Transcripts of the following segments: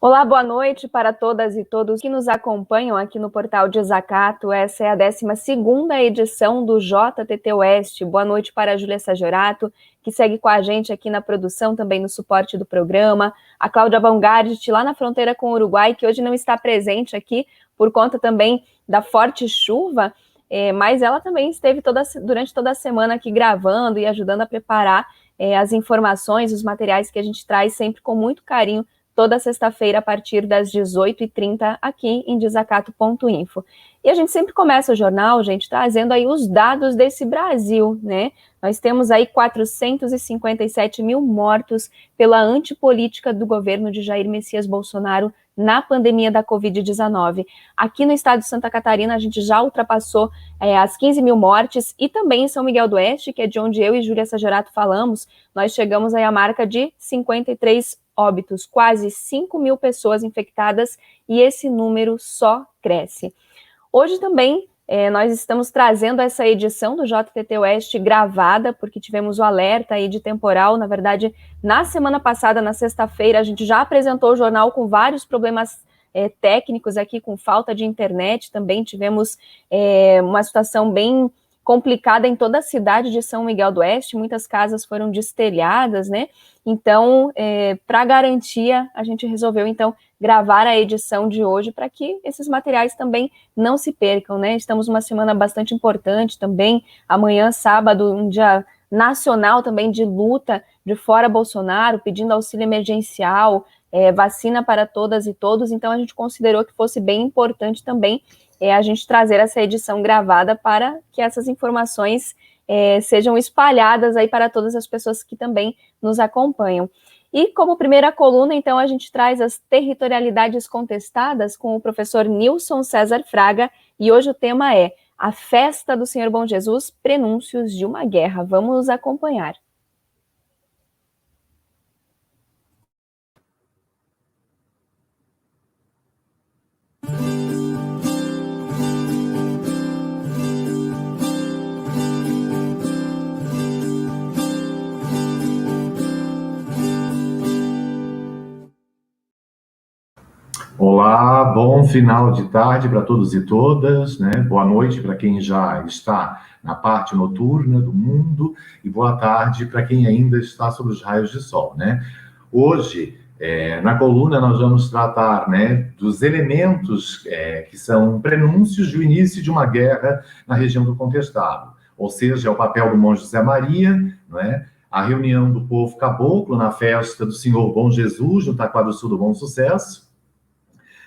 Olá, boa noite para todas e todos que nos acompanham aqui no Portal Desacato. Essa é a 12ª edição do JTT Oeste. Boa noite para a Júlia Sajorato, que segue com a gente aqui na produção, também no suporte do programa. A Cláudia Baumgardt, lá na fronteira com o Uruguai, que hoje não está presente aqui por conta também da forte chuva, mas ela também esteve durante toda a semana aqui gravando e ajudando a preparar as informações, os materiais que a gente traz sempre com muito carinho toda sexta-feira a partir das 18h30 aqui em desacato.info. E a gente sempre começa o jornal, gente, trazendo aí os dados desse Brasil, né? Nós temos aí 457 mil mortos pela antipolítica do governo de Jair Messias Bolsonaro na pandemia da Covid-19. Aqui no estado de Santa Catarina, a gente já ultrapassou as 15 mil mortes, e também em São Miguel do Oeste, que é de onde eu e Júlia Sajorato falamos, nós chegamos aí à marca de 53 óbitos, quase 5 mil pessoas infectadas, e esse número só cresce. Hoje também nós estamos trazendo essa edição do JTT Oeste gravada, porque tivemos o alerta aí de temporal. Na verdade, na semana passada, na sexta-feira, a gente já apresentou o jornal com vários problemas técnicos aqui, com falta de internet. Também tivemos uma situação bem complicada em toda a cidade de São Miguel do Oeste, muitas casas foram destelhadas, né? Então, para garantia, a gente resolveu, então, gravar a edição de hoje para que esses materiais também não se percam, né? Estamos numa semana bastante importante também, amanhã, sábado, um dia nacional também de luta de Fora Bolsonaro, pedindo auxílio emergencial, vacina para todas e todos, então a gente considerou que fosse bem importante também a gente trazer essa edição gravada para que essas informações sejam espalhadas aí para todas as pessoas que também nos acompanham. E como primeira coluna, então, a gente traz as territorialidades contestadas com o professor Nilson César Fraga, e hoje o tema é a festa do Senhor Bom Jesus, prenúncios de uma guerra. Vamos acompanhar. Olá, bom final de tarde para todos e todas, né? Boa noite para quem já está na parte noturna do mundo e boa tarde para quem ainda está sob os raios de sol, né? Hoje, na coluna, nós vamos tratar, né, dos elementos que são prenúncios do início de uma guerra na região do Contestado, ou seja, é o papel do Monge José Maria, não é? A reunião do povo caboclo na festa do Senhor Bom Jesus, no Taquara do Sul do Bom Sucesso,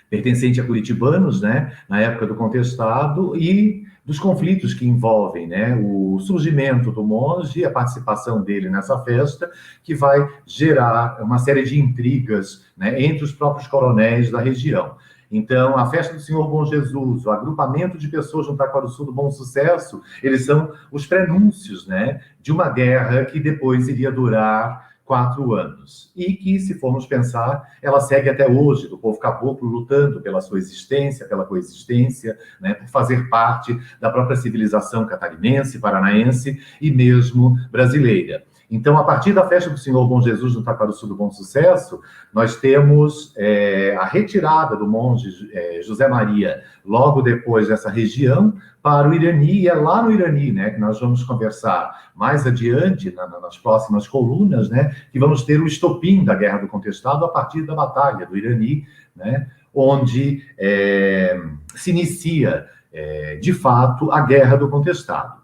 pertencente a curitibanos, né, na época do Contestado, e dos conflitos que envolvem, né, o surgimento do monge, a participação dele nessa festa, que vai gerar uma série de intrigas, né, entre os próprios coronéis da região. Então, a festa do Senhor Bom Jesus, o agrupamento de pessoas no Taquara do Sul do Bom Sucesso, eles são os prenúncios, né, de uma guerra que depois iria durar 4 anos. E que, se formos pensar, ela segue até hoje, do povo caboclo lutando pela sua existência, pela coexistência, né, por fazer parte da própria civilização catarinense, paranaense e mesmo brasileira. Então, a partir da festa do Senhor Bom Jesus no Taquara do Sul do Bom Sucesso, nós temos a retirada do monge José Maria, logo depois dessa região, para o Irani, e é lá no Irani, né, que nós vamos conversar mais adiante, nas próximas colunas, né, que vamos ter o estopim da Guerra do Contestado a partir da Batalha do Irani, né, onde se inicia, de fato, a Guerra do Contestado.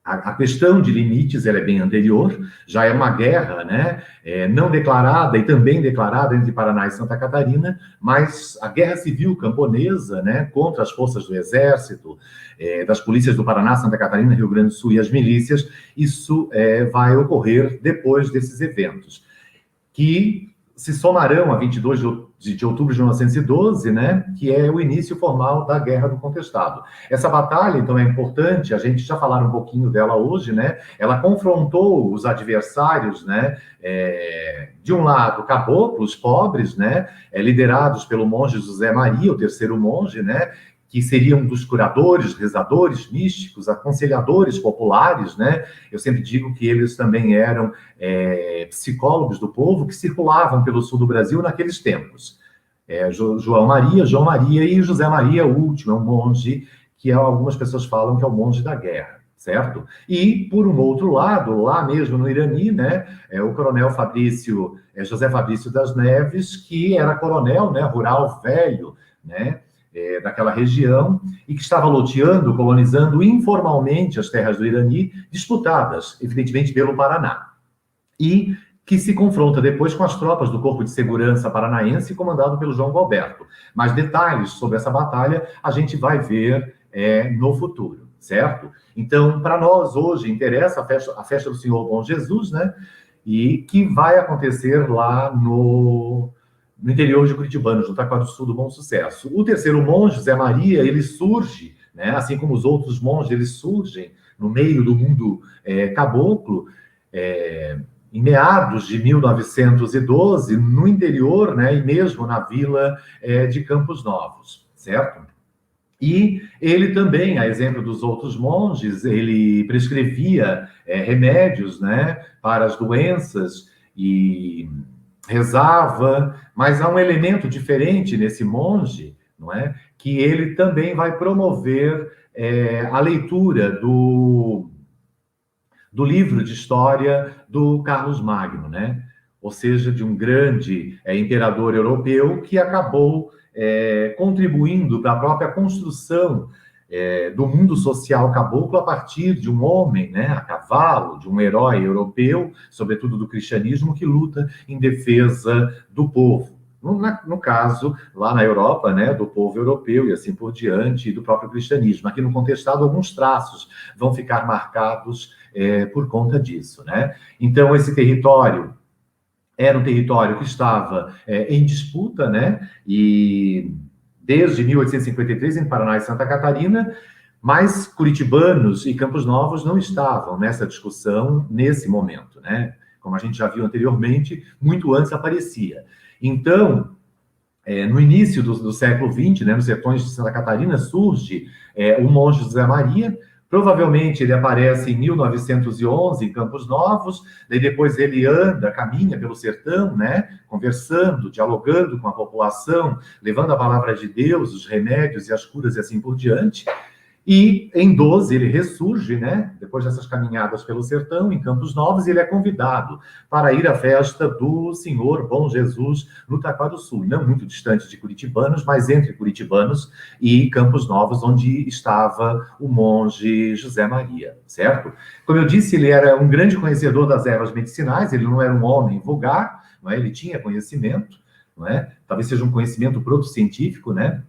A questão de limites ela é bem anterior, já é uma guerra, né, não declarada e também declarada entre Paraná e Santa Catarina, mas a guerra civil camponesa, né, contra as forças do Exército, das polícias do Paraná, Santa Catarina, Rio Grande do Sul e as milícias, isso vai ocorrer depois desses eventos, que se somarão a 22 de outubro de 1912, né, que é o início formal da Guerra do Contestado. Essa batalha, então, é importante, a gente já falaram um pouquinho dela hoje, né, ela confrontou os adversários, né, de um lado, caboclos pobres, né, liderados pelo monge José Maria, o terceiro monge, né, que seriam dos curadores, rezadores, místicos, aconselhadores populares, né? Eu sempre digo que eles também eram psicólogos do povo que circulavam pelo sul do Brasil naqueles tempos. João Maria e José Maria, o último, é um monge que algumas pessoas falam que é o monge da guerra, certo? E, por um outro lado, lá mesmo no Irani, né, o coronel Fabrício, José Fabrício das Neves, que era coronel, né, rural velho, né, daquela região, e que estava loteando, colonizando informalmente as terras do Irani, disputadas, evidentemente, pelo Paraná. E que se confronta depois com as tropas do Corpo de Segurança Paranaense, comandado pelo João Galberto. Mas detalhes sobre essa batalha a gente vai ver no futuro, certo? Então, para nós, hoje, interessa a festa do Senhor Bom Jesus, né? E que vai acontecer lá no interior de Curitibanos, no Taquara do Sul do Bom Sucesso. O terceiro monge, Zé Maria, ele surge, né? Assim como os outros monges, eles surgem no meio do mundo caboclo, em meados de 1912, no interior, né, e mesmo na vila de Campos Novos, certo? E ele também, a exemplo dos outros monges, ele prescrevia remédios, né, para as doenças e rezava, mas há um elemento diferente nesse monge, não é? Que ele também vai promover a leitura do livro de história do Carlos Magno, né? Ou seja, de um grande imperador europeu que acabou contribuindo para a própria construção do mundo social caboclo a partir de um homem, né, a cavalo, de um herói europeu, sobretudo do cristianismo, que luta em defesa do povo. No caso, lá na Europa, né, do povo europeu e assim por diante, e do próprio cristianismo. Aqui no Contestado, alguns traços vão ficar marcados por conta disso, né? Então, esse território era um território que estava em disputa, né? E desde 1853, em Paraná e Santa Catarina, mas curitibanos e Campos Novos não estavam nessa discussão nesse momento, né? Como a gente já viu anteriormente, muito antes aparecia. Então, no início do século XX, né, nos sertões de Santa Catarina, surge o monge José Maria. Provavelmente ele aparece em 1911 em Campos Novos, daí depois ele caminha pelo sertão, né, conversando, dialogando com a população, levando a palavra de Deus, os remédios e as curas e assim por diante. E em 12 ele ressurge, né? Depois dessas caminhadas pelo sertão, em Campos Novos, ele é convidado para ir à festa do Senhor Bom Jesus no Taquara do Sul, não muito distante de Curitibanos, mas entre Curitibanos e Campos Novos, onde estava o monge José Maria, certo? Como eu disse, ele era um grande conhecedor das ervas medicinais, ele não era um homem vulgar, não é? Ele tinha conhecimento, não é? Talvez seja um conhecimento proto-científico, né?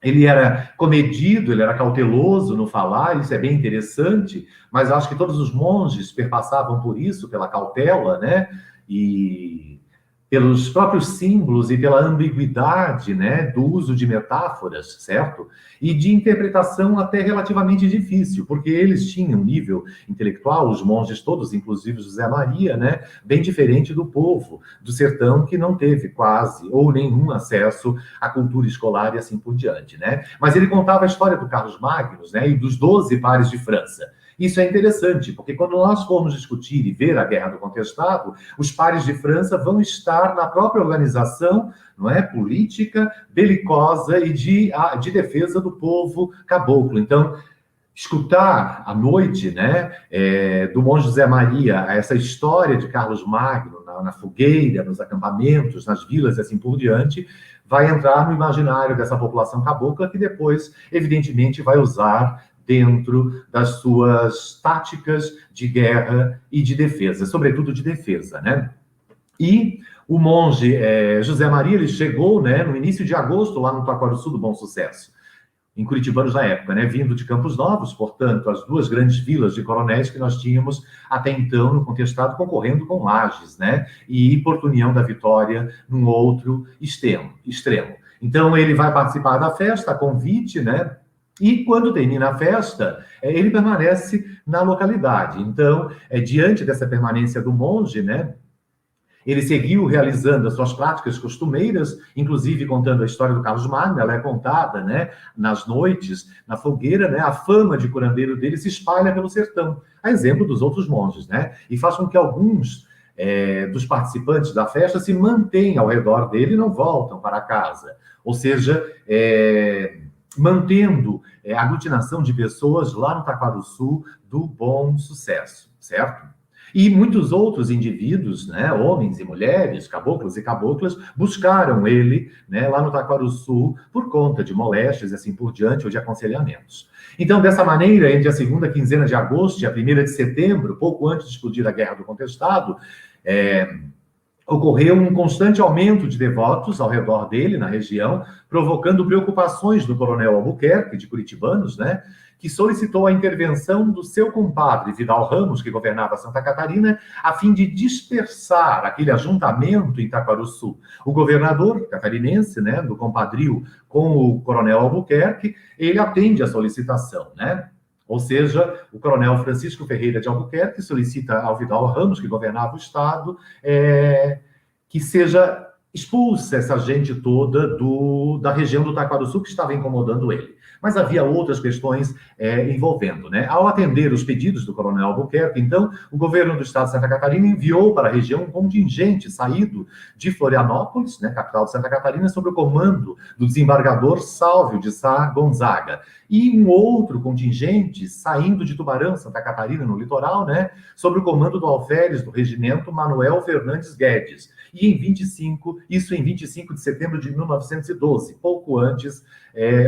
Ele era comedido, ele era cauteloso no falar, isso é bem interessante, mas acho que todos os monges perpassavam por isso, pela cautela, né? E pelos próprios símbolos e pela ambiguidade, né, do uso de metáforas, certo? E de interpretação até relativamente difícil, porque eles tinham um nível intelectual, os monges todos, inclusive José Maria, né, bem diferente do povo do sertão, que não teve quase ou nenhum acesso à cultura escolar e assim por diante, né? Mas ele contava a história do Carlos Magnus, né, e dos 12 pares de França. Isso é interessante, porque quando nós formos discutir e ver a Guerra do Contestado, os pares de França vão estar na própria organização, não é, política, belicosa e de defesa do povo caboclo. Então, escutar à noite, né, do monge José Maria, essa história de Carlos Magno na fogueira, nos acampamentos, nas vilas e assim por diante, vai entrar no imaginário dessa população cabocla que depois, evidentemente, vai usar dentro das suas táticas de guerra e de defesa, sobretudo de defesa, né? E o monge José Maria, ele chegou, né, no início de agosto, lá no Taquara do Sul do Bom Sucesso, em Curitibanos na época, né, vindo de Campos Novos, portanto, as duas grandes vilas de coronéis que nós tínhamos até então no Contestado, concorrendo com Lages, né, e Porto União da Vitória num outro extremo. Então, ele vai participar da festa, a convite, né, e quando termina a festa, ele permanece na localidade. Então, diante dessa permanência do monge, né, ele seguiu realizando as suas práticas costumeiras, inclusive contando a história do Carlos Magno. Ela é contada, né, nas noites, na fogueira, né, a fama de curandeiro dele se espalha pelo sertão, a exemplo dos outros monges, né, e faz com que alguns dos participantes da festa se mantêm ao redor dele e não voltam para casa. Ou seja, mantendo a aglutinação de pessoas lá no Taquarussu do Bom Sucesso, certo? E muitos outros indivíduos, né, homens e mulheres, caboclos e caboclas, buscaram ele, né, lá no Taquarussu por conta de moléstias e assim por diante, ou de aconselhamentos. Então, dessa maneira, entre a segunda quinzena de agosto e a primeira de setembro, pouco antes de explodir a Guerra do Contestado, ocorreu um constante aumento de devotos ao redor dele, na região, provocando preocupações do coronel Albuquerque, de curitibanos, né, que solicitou a intervenção do seu compadre Vidal Ramos, que governava Santa Catarina, a fim de dispersar aquele ajuntamento em Taquarussu. O governador catarinense, né, do compadrio com o coronel Albuquerque, ele atende à solicitação, né? Ou seja, o coronel Francisco Ferreira de Albuquerque solicita ao Vidal Ramos, que governava o estado, que seja expulsa essa gente toda da região do Taquarussu que estava incomodando ele. Mas havia outras questões envolvendo, né? Ao atender os pedidos do coronel Albuquerque, então, o governo do estado de Santa Catarina enviou para a região um contingente saído de Florianópolis, né, capital de Santa Catarina, sob o comando do desembargador Sálvio de Sá Gonzaga. E um outro contingente saindo de Tubarão, Santa Catarina, no litoral, né, sob o comando do alferes do regimento Manuel Fernandes Guedes. E em 25 de setembro de 1912, pouco antes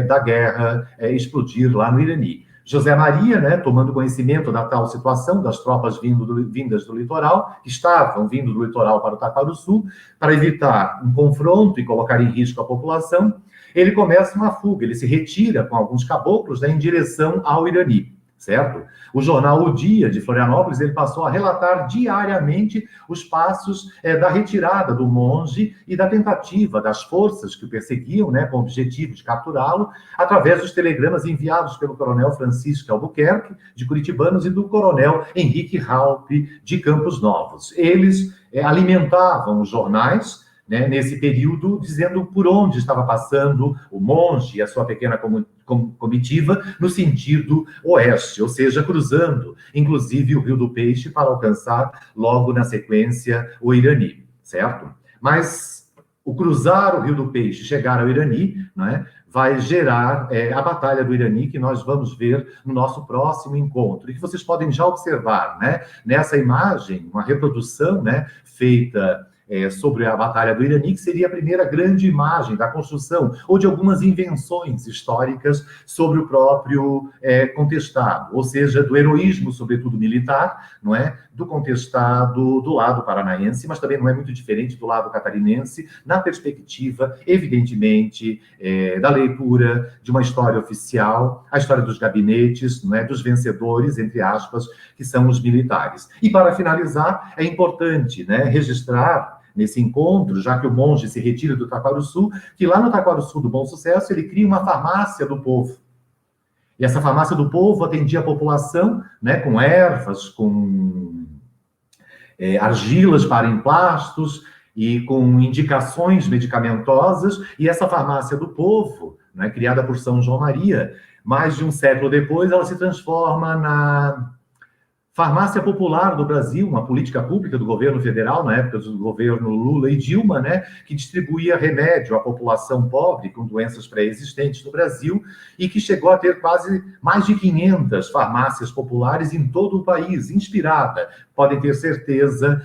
da guerra explodir lá no Irani. José Maria, né, tomando conhecimento da tal situação, das tropas vindas do litoral, que estavam vindo do litoral para o Taquarussu, para evitar um confronto e colocar em risco a população, ele começa uma fuga, ele se retira com alguns caboclos, né, em direção ao Irani, certo? O jornal O Dia, de Florianópolis, ele passou a relatar diariamente os passos da retirada do monge e da tentativa das forças que o perseguiam, né, com o objetivo de capturá-lo, através dos telegramas enviados pelo coronel Francisco Albuquerque, de Curitibanos, e do coronel Henrique Raupe, de Campos Novos. Eles alimentavam os jornais, né, nesse período, dizendo por onde estava passando o monge e a sua pequena comitiva no sentido oeste, ou seja, cruzando, inclusive, o Rio do Peixe para alcançar, logo na sequência, o Irani, certo? Mas o cruzar o Rio do Peixe, chegar ao Irani, né, vai gerar a Batalha do Irani, que nós vamos ver no nosso próximo encontro, e que vocês podem já observar, né, nessa imagem, uma reprodução, né, feita sobre a Batalha do Irani, que seria a primeira grande imagem da construção ou de algumas invenções históricas sobre o próprio contestado, ou seja, do heroísmo, sobretudo militar, não é? Do contestado do lado paranaense, mas também não é muito diferente do lado catarinense, na perspectiva, evidentemente, da leitura de uma história oficial, a história dos gabinetes, não é? Dos vencedores, entre aspas, que são os militares. E, para finalizar, é importante, né, registrar nesse encontro, já que o monge se retira do Taquarussu, que lá no Taquarussu do Bom Sucesso ele cria uma farmácia do povo. E essa farmácia do povo atendia a população, né, com ervas, com argilas para emplastos e com indicações medicamentosas. E essa farmácia do povo, né, criada por São João Maria, mais de um século depois, ela se transforma na Farmácia Popular do Brasil, uma política pública do governo federal, na época do governo Lula e Dilma, né, que distribuía remédio à população pobre com doenças pré-existentes no Brasil e que chegou a ter quase mais de 500 farmácias populares em todo o país, inspirada, podem ter certeza,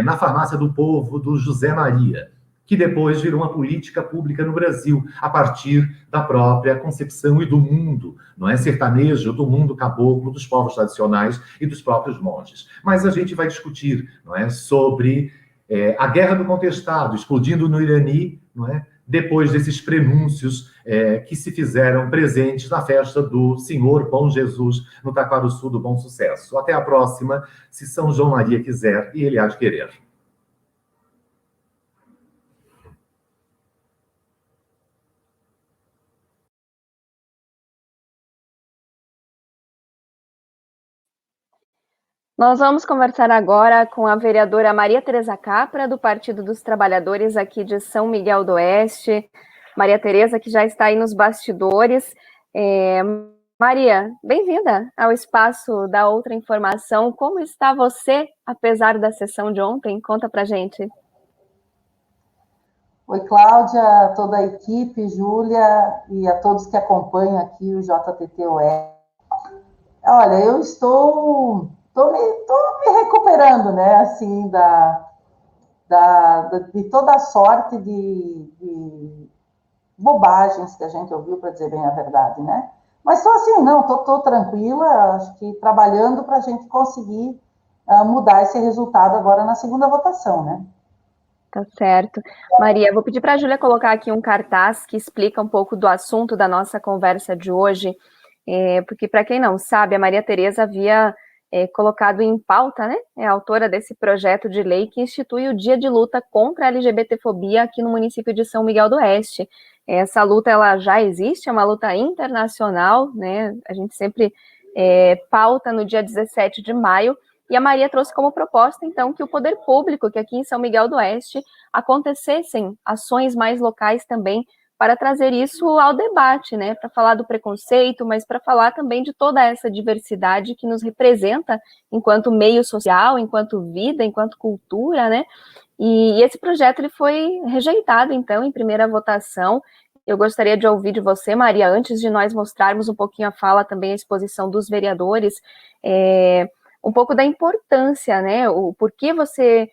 na Farmácia do Povo do José Maria, que depois virou uma política pública no Brasil, a partir da própria concepção e do mundo, não é, sertanejo, do mundo caboclo, dos povos tradicionais e dos próprios monges. Mas a gente vai discutir, não é, sobre a Guerra do Contestado, explodindo no Irani, não é, depois desses prenúncios que se fizeram presentes na festa do Senhor Bom Jesus, no Taquarussu do Bom Sucesso. Até a próxima, se São João Maria quiser e ele há de querer. Nós vamos conversar agora com a vereadora Maria Tereza Capra, do Partido dos Trabalhadores aqui de São Miguel do Oeste. Maria Tereza, que já está aí nos bastidores. Maria, bem-vinda ao espaço da Outra Informação. Como está você, apesar da sessão de ontem? Conta pra gente. Oi, Cláudia, toda a equipe, Júlia e a todos que acompanham aqui o JTTOE. Olha, eu tô me recuperando, né, assim, de toda a sorte de bobagens que a gente ouviu, para dizer bem a verdade, né? Mas estou assim, não, tô tranquila, acho que trabalhando para a gente conseguir mudar esse resultado agora na segunda votação, né? Tá certo. Maria, vou pedir para a Júlia colocar aqui um cartaz que explica um pouco do assunto da nossa conversa de hoje, porque, para quem não sabe, a Maria Tereza havia colocado em pauta, né? É a autora desse projeto de lei que institui o Dia de Luta contra a LGBTfobia aqui no município de São Miguel do Oeste. Essa luta, ela já existe, é uma luta internacional, né? A gente sempre pauta no dia 17 de maio, e a Maria trouxe como proposta, então, que o poder público, que aqui em São Miguel do Oeste, acontecessem ações mais locais também para trazer isso ao debate, né? Para falar do preconceito, mas para falar também de toda essa diversidade que nos representa enquanto meio social, enquanto vida, enquanto cultura, né? E esse projeto ele foi rejeitado, então, em primeira votação. Eu gostaria de ouvir de você, Maria, antes de nós mostrarmos um pouquinho a fala, também a exposição dos vereadores, um pouco da importância, né? O porquê você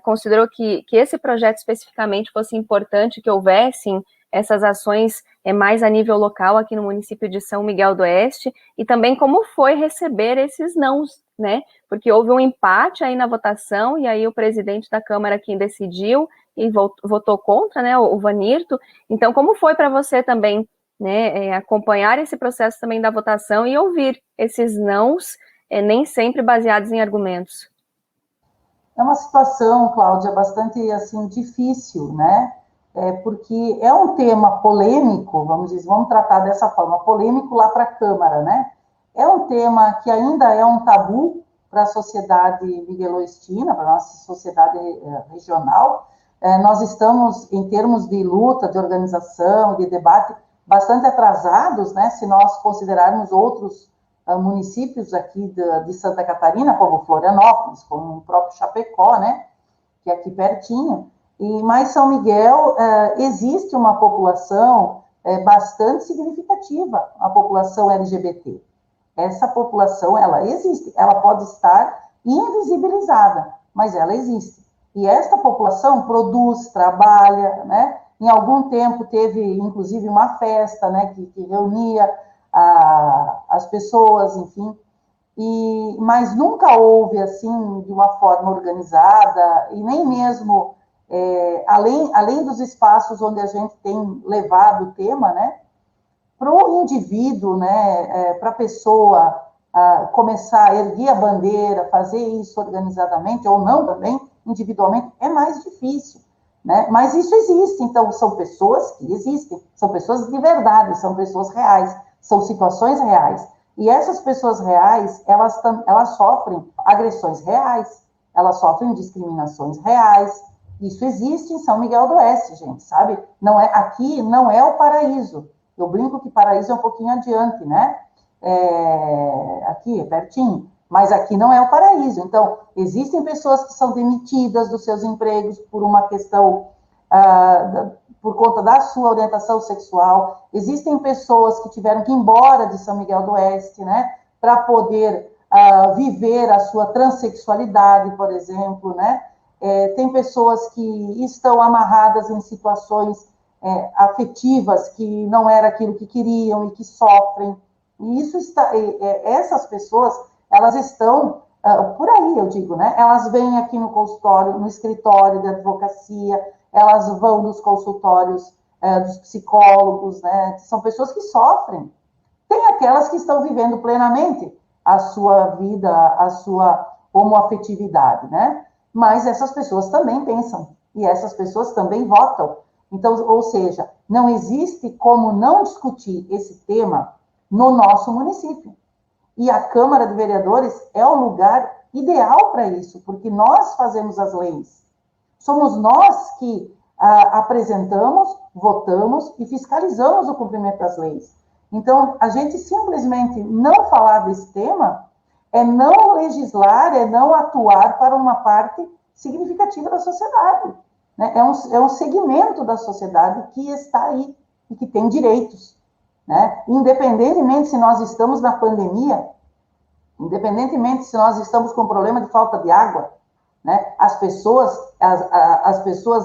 considerou que esse projeto especificamente fosse importante, que houvessem essas ações mais a nível local aqui no município de São Miguel do Oeste, e também como foi receber esses nãos, né? Porque houve um empate aí na votação, e aí o presidente da Câmara quem decidiu e votou contra, né? O Vanirto. Então, como foi para você também, né, acompanhar esse processo também da votação e ouvir esses nãos, nem sempre baseados em argumentos? É uma situação, Cláudia, bastante assim difícil, né? Porque é um tema polêmico, vamos dizer, vamos tratar dessa forma, polêmico lá para a Câmara, né? É um tema que ainda é um tabu para a sociedade migueloestina, para a nossa sociedade regional. Nós estamos, em termos de luta, de organização, de debate, bastante atrasados, né? Se nós considerarmos outros municípios aqui de Santa Catarina, como Florianópolis, como o próprio Chapecó, né, que é aqui pertinho. Mas São Miguel existe uma população bastante significativa, a população LGBT. Essa população, ela existe, ela pode estar invisibilizada, mas ela existe. E esta população produz, trabalha, né? Em algum tempo teve, inclusive, uma festa, né, que reunia as pessoas, enfim, mas nunca houve, assim, de uma forma organizada, e nem mesmo, além dos espaços onde a gente tem levado o tema, né, para o indivíduo, né, para a pessoa começar a erguer a bandeira, fazer isso organizadamente, ou não também, individualmente, é mais difícil. Né? Mas isso existe, então são pessoas que existem, são pessoas de verdade, são pessoas reais, são situações reais. E essas pessoas reais, elas sofrem agressões reais, elas sofrem discriminações reais. Isso existe em São Miguel do Oeste, gente, sabe? Aqui não é o paraíso. Eu brinco que paraíso é um pouquinho adiante, né? Aqui, pertinho. Mas aqui não é o paraíso. Então, existem pessoas que são demitidas dos seus empregos por uma questão, por conta da sua orientação sexual. Existem pessoas que tiveram que ir embora de São Miguel do Oeste, né, para poder viver a sua transexualidade, por exemplo, né? Tem pessoas que estão amarradas em situações afetivas que não era aquilo que queriam e que sofrem. E essas pessoas, elas estão por aí, eu digo, né? Elas vêm aqui no consultório, no escritório de advocacia, elas vão nos consultórios dos psicólogos, né? São pessoas que sofrem. Tem aquelas que estão vivendo plenamente a sua vida, a sua homoafetividade, né? Mas essas pessoas também pensam, e essas pessoas também votam. Então, ou seja, não existe como não discutir esse tema no nosso município. E a Câmara de Vereadores é o lugar ideal para isso, porque nós fazemos as leis. Somos nós que apresentamos, votamos e fiscalizamos o cumprimento das leis. Então, a gente simplesmente não falar desse tema é não legislar, é não atuar para uma parte significativa da sociedade. Né? É um segmento da sociedade que está aí e que tem direitos. Né? Independentemente se nós estamos na pandemia, independentemente se nós estamos com problema de falta de água, né? As pessoas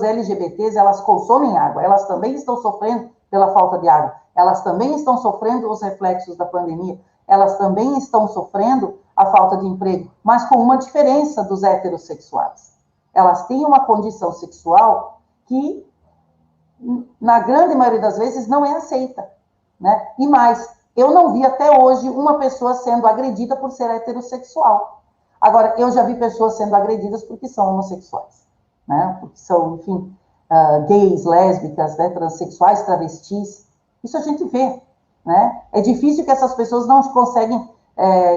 LGBTs, elas consomem água, elas também estão sofrendo pela falta de água, elas também estão sofrendo os reflexos da pandemia, elas também estão sofrendo a falta de emprego, mas com uma diferença dos heterossexuais. Elas têm uma condição sexual que, na grande maioria das vezes, não é aceita. Né? E mais, eu não vi até hoje uma pessoa sendo agredida por ser heterossexual. Agora, eu já vi pessoas sendo agredidas porque são homossexuais, né? Porque são, enfim, gays, lésbicas, né? Transsexuais, travestis. Isso a gente vê, né? É difícil que essas pessoas não conseguem,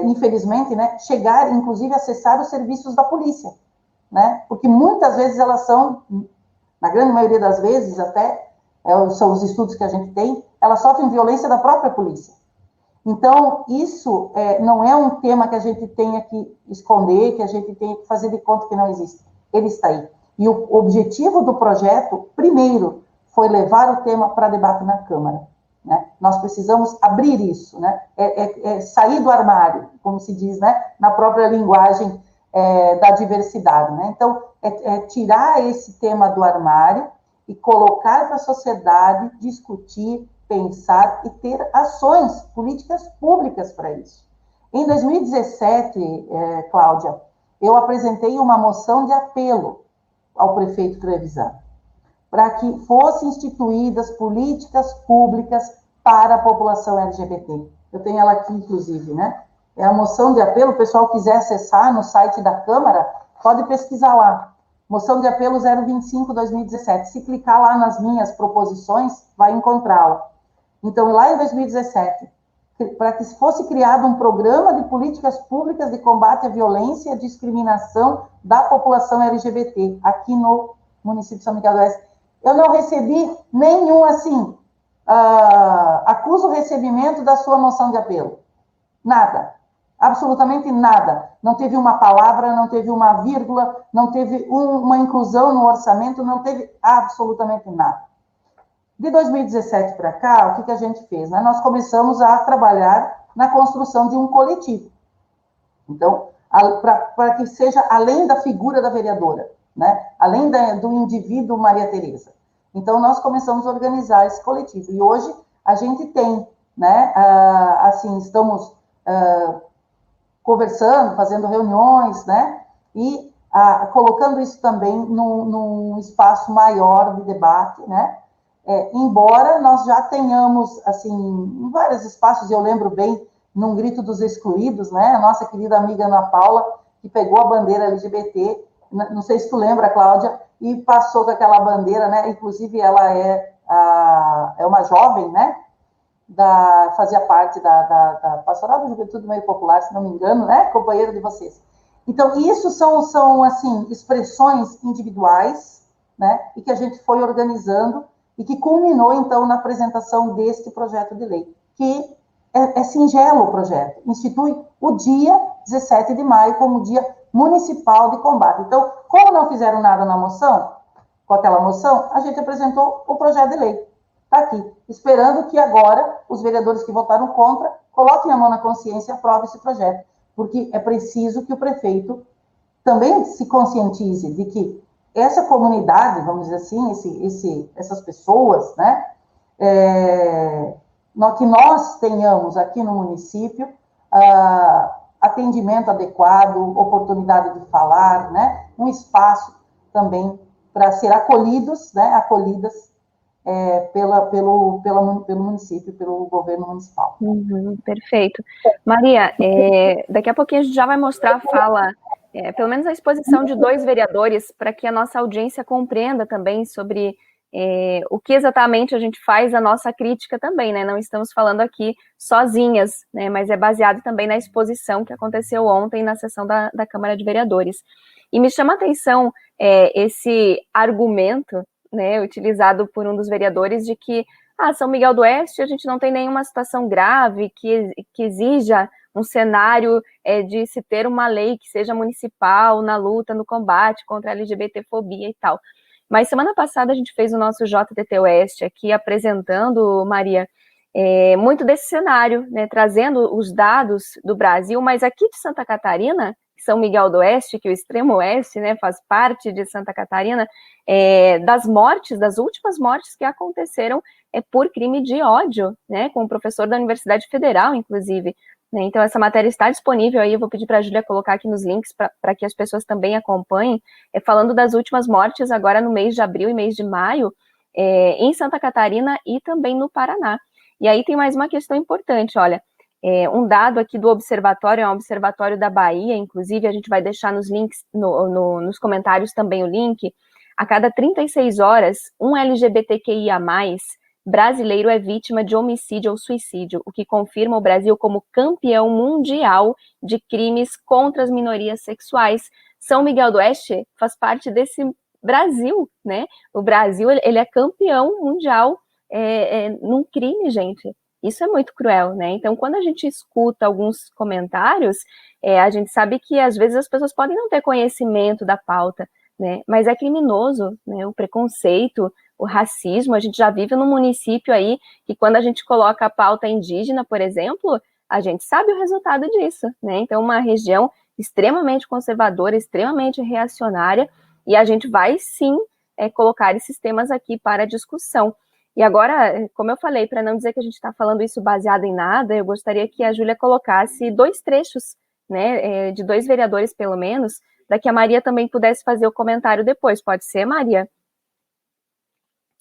infelizmente, né? Chegar, inclusive, a acessar os serviços da polícia, né? Porque muitas vezes elas são, na grande maioria das vezes, até, são os estudos que a gente tem, elas sofrem violência da própria polícia. Então, isso não é um tema que a gente tenha que esconder, que a gente tenha que fazer de conta que não existe. Ele está aí. E o objetivo do projeto, primeiro, foi levar o tema para debate na Câmara. Né? Nós precisamos abrir isso, né? Sair do armário, como se diz, né? Na própria linguagem da diversidade. Né? Então, tirar esse tema do armário e colocar para a sociedade discutir, pensar e ter ações, políticas públicas para isso. Em 2017, Cláudia, eu apresentei uma moção de apelo ao prefeito Trevisan, para que fossem instituídas políticas públicas para a população LGBT. Eu tenho ela aqui, inclusive, né? É a moção de apelo, o pessoal quiser acessar no site da Câmara, pode pesquisar lá. Moção de apelo 025/2017. Se clicar lá nas minhas proposições, vai encontrá-la. Então, lá em 2017, para que fosse criado um programa de políticas públicas de combate à violência e à discriminação da população LGBT, aqui no município de São Miguel do Oeste. Eu não recebi nenhum, assim, acuso o recebimento da sua moção de apelo. Nada. Absolutamente nada. Não teve uma palavra, não teve uma vírgula, não teve uma inclusão no orçamento, não teve absolutamente nada. De 2017 para cá, o que a gente fez? Né? Nós começamos a trabalhar na construção de um coletivo. Então, para que seja além da figura da vereadora, né? Além do indivíduo Maria Tereza. Então, nós começamos a organizar esse coletivo. E hoje, a gente tem, né? Assim, estamos conversando, fazendo reuniões, né? E colocando isso também num espaço maior de debate, né? Embora nós já tenhamos, assim, em vários espaços, eu lembro bem, num Grito dos Excluídos, né, a nossa querida amiga Ana Paula, que pegou a bandeira LGBT, não sei se tu lembra, Cláudia, e passou com aquela bandeira, né, inclusive ela é uma jovem, né, fazia parte da Pastoral da Juventude do Meio Popular, se não me engano, né, companheira de vocês. Então, isso são assim, expressões individuais, né, e que a gente foi organizando, e que culminou, então, na apresentação deste projeto de lei, que é singelo o projeto, institui o dia 17 de maio como dia municipal de combate. Então, como não fizeram nada na moção, com aquela moção, a gente apresentou o projeto de lei. Está aqui, esperando que agora os vereadores que votaram contra coloquem a mão na consciência e aprovem esse projeto, porque é preciso que o prefeito também se conscientize de que essa comunidade, vamos dizer assim, essas pessoas, né, que nós tenhamos aqui no município atendimento adequado, oportunidade de falar, né, um espaço também para ser acolhidos, né, acolhidas pelo município, pelo governo municipal. Perfeito. Maria, daqui a pouquinho a gente já vai mostrar a fala, pelo menos a exposição de 2 vereadores, para que a nossa audiência compreenda também sobre o que exatamente a gente faz a nossa crítica também, né? Não estamos falando aqui sozinhas, né? Mas é baseado também na exposição que aconteceu ontem na sessão da Câmara de Vereadores. E me chama a atenção esse argumento, né, utilizado por um dos vereadores de que São Miguel do Oeste, a gente não tem nenhuma situação grave que exija um cenário de se ter uma lei que seja municipal na luta, no combate contra a LGBTfobia e tal. Mas semana passada a gente fez o nosso JTT Oeste aqui apresentando, Maria, muito desse cenário, né, trazendo os dados do Brasil, mas aqui de Santa Catarina, São Miguel do Oeste, que o extremo oeste, né, faz parte de Santa Catarina, das mortes, das últimas mortes que aconteceram por crime de ódio, né, com um professor da Universidade Federal, inclusive. Né, então, essa matéria está disponível aí, eu vou pedir para a Júlia colocar aqui nos links para que as pessoas também acompanhem, falando das últimas mortes agora no mês de abril e mês de maio, em Santa Catarina e também no Paraná. E aí tem mais uma questão importante, olha, um dado aqui do observatório, é um observatório da Bahia, inclusive a gente vai deixar nos links, nos comentários também o link. A cada 36 horas, um LGBTQIA+, brasileiro é vítima de homicídio ou suicídio, o que confirma o Brasil como campeão mundial de crimes contra as minorias sexuais. São Miguel do Oeste faz parte desse Brasil, né? O Brasil, ele é campeão mundial num crime, gente. Isso é muito cruel, né? Então, quando a gente escuta alguns comentários, a gente sabe que às vezes as pessoas podem não ter conhecimento da pauta, né? Mas é criminoso, né? O preconceito, o racismo. A gente já vive num município aí que quando a gente coloca a pauta indígena, por exemplo, a gente sabe o resultado disso, né? Então, uma região extremamente conservadora, extremamente reacionária, e a gente vai sim colocar esses temas aqui para discussão. E agora, como eu falei, para não dizer que a gente está falando isso baseado em nada, eu gostaria que a Júlia colocasse 2 trechos, né, de 2 vereadores pelo menos, para que a Maria também pudesse fazer o comentário depois. Pode ser, Maria?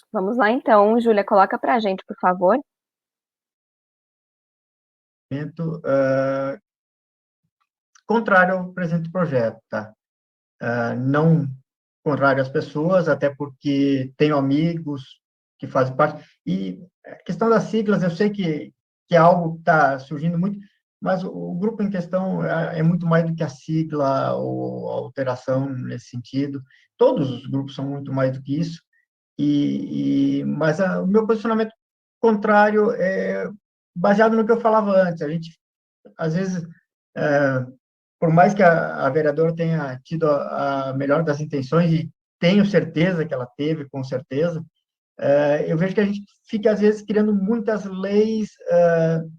Vamos lá então, Júlia, coloca para a gente, por favor. Contrário ao presente projeto, tá? Não contrário às pessoas, até porque tenho amigos que fazem parte. E a questão das siglas, eu sei que é algo que está surgindo muito, mas o grupo em questão é muito mais do que a sigla ou a alteração nesse sentido. Todos os grupos são muito mais do que isso. Mas o meu posicionamento contrário é baseado no que eu falava antes. A gente, às vezes, por mais que a vereadora tenha tido a melhor das intenções, e tenho certeza que ela teve, com certeza, eu vejo que a gente fica, às vezes, criando muitas leis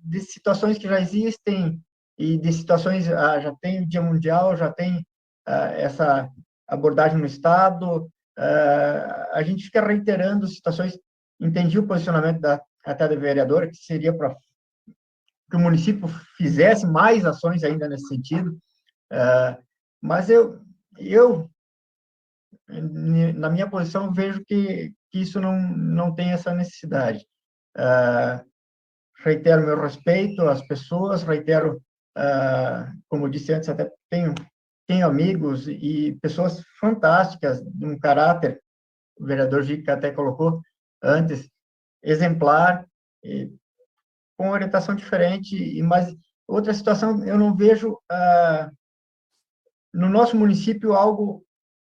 de situações que já existem, e de situações, já tem o Dia Mundial, já tem essa abordagem no Estado, a gente fica reiterando situações. Entendi o posicionamento até da vereadora, que seria para que o município fizesse mais ações ainda nesse sentido, mas eu, na minha posição, vejo que isso não tem essa necessidade. Reitero meu respeito às pessoas, reitero, como disse antes, até tenho amigos e pessoas fantásticas, de um caráter, o vereador Gica até colocou antes, exemplar, com orientação diferente, mas outra situação, eu não vejo no nosso município algo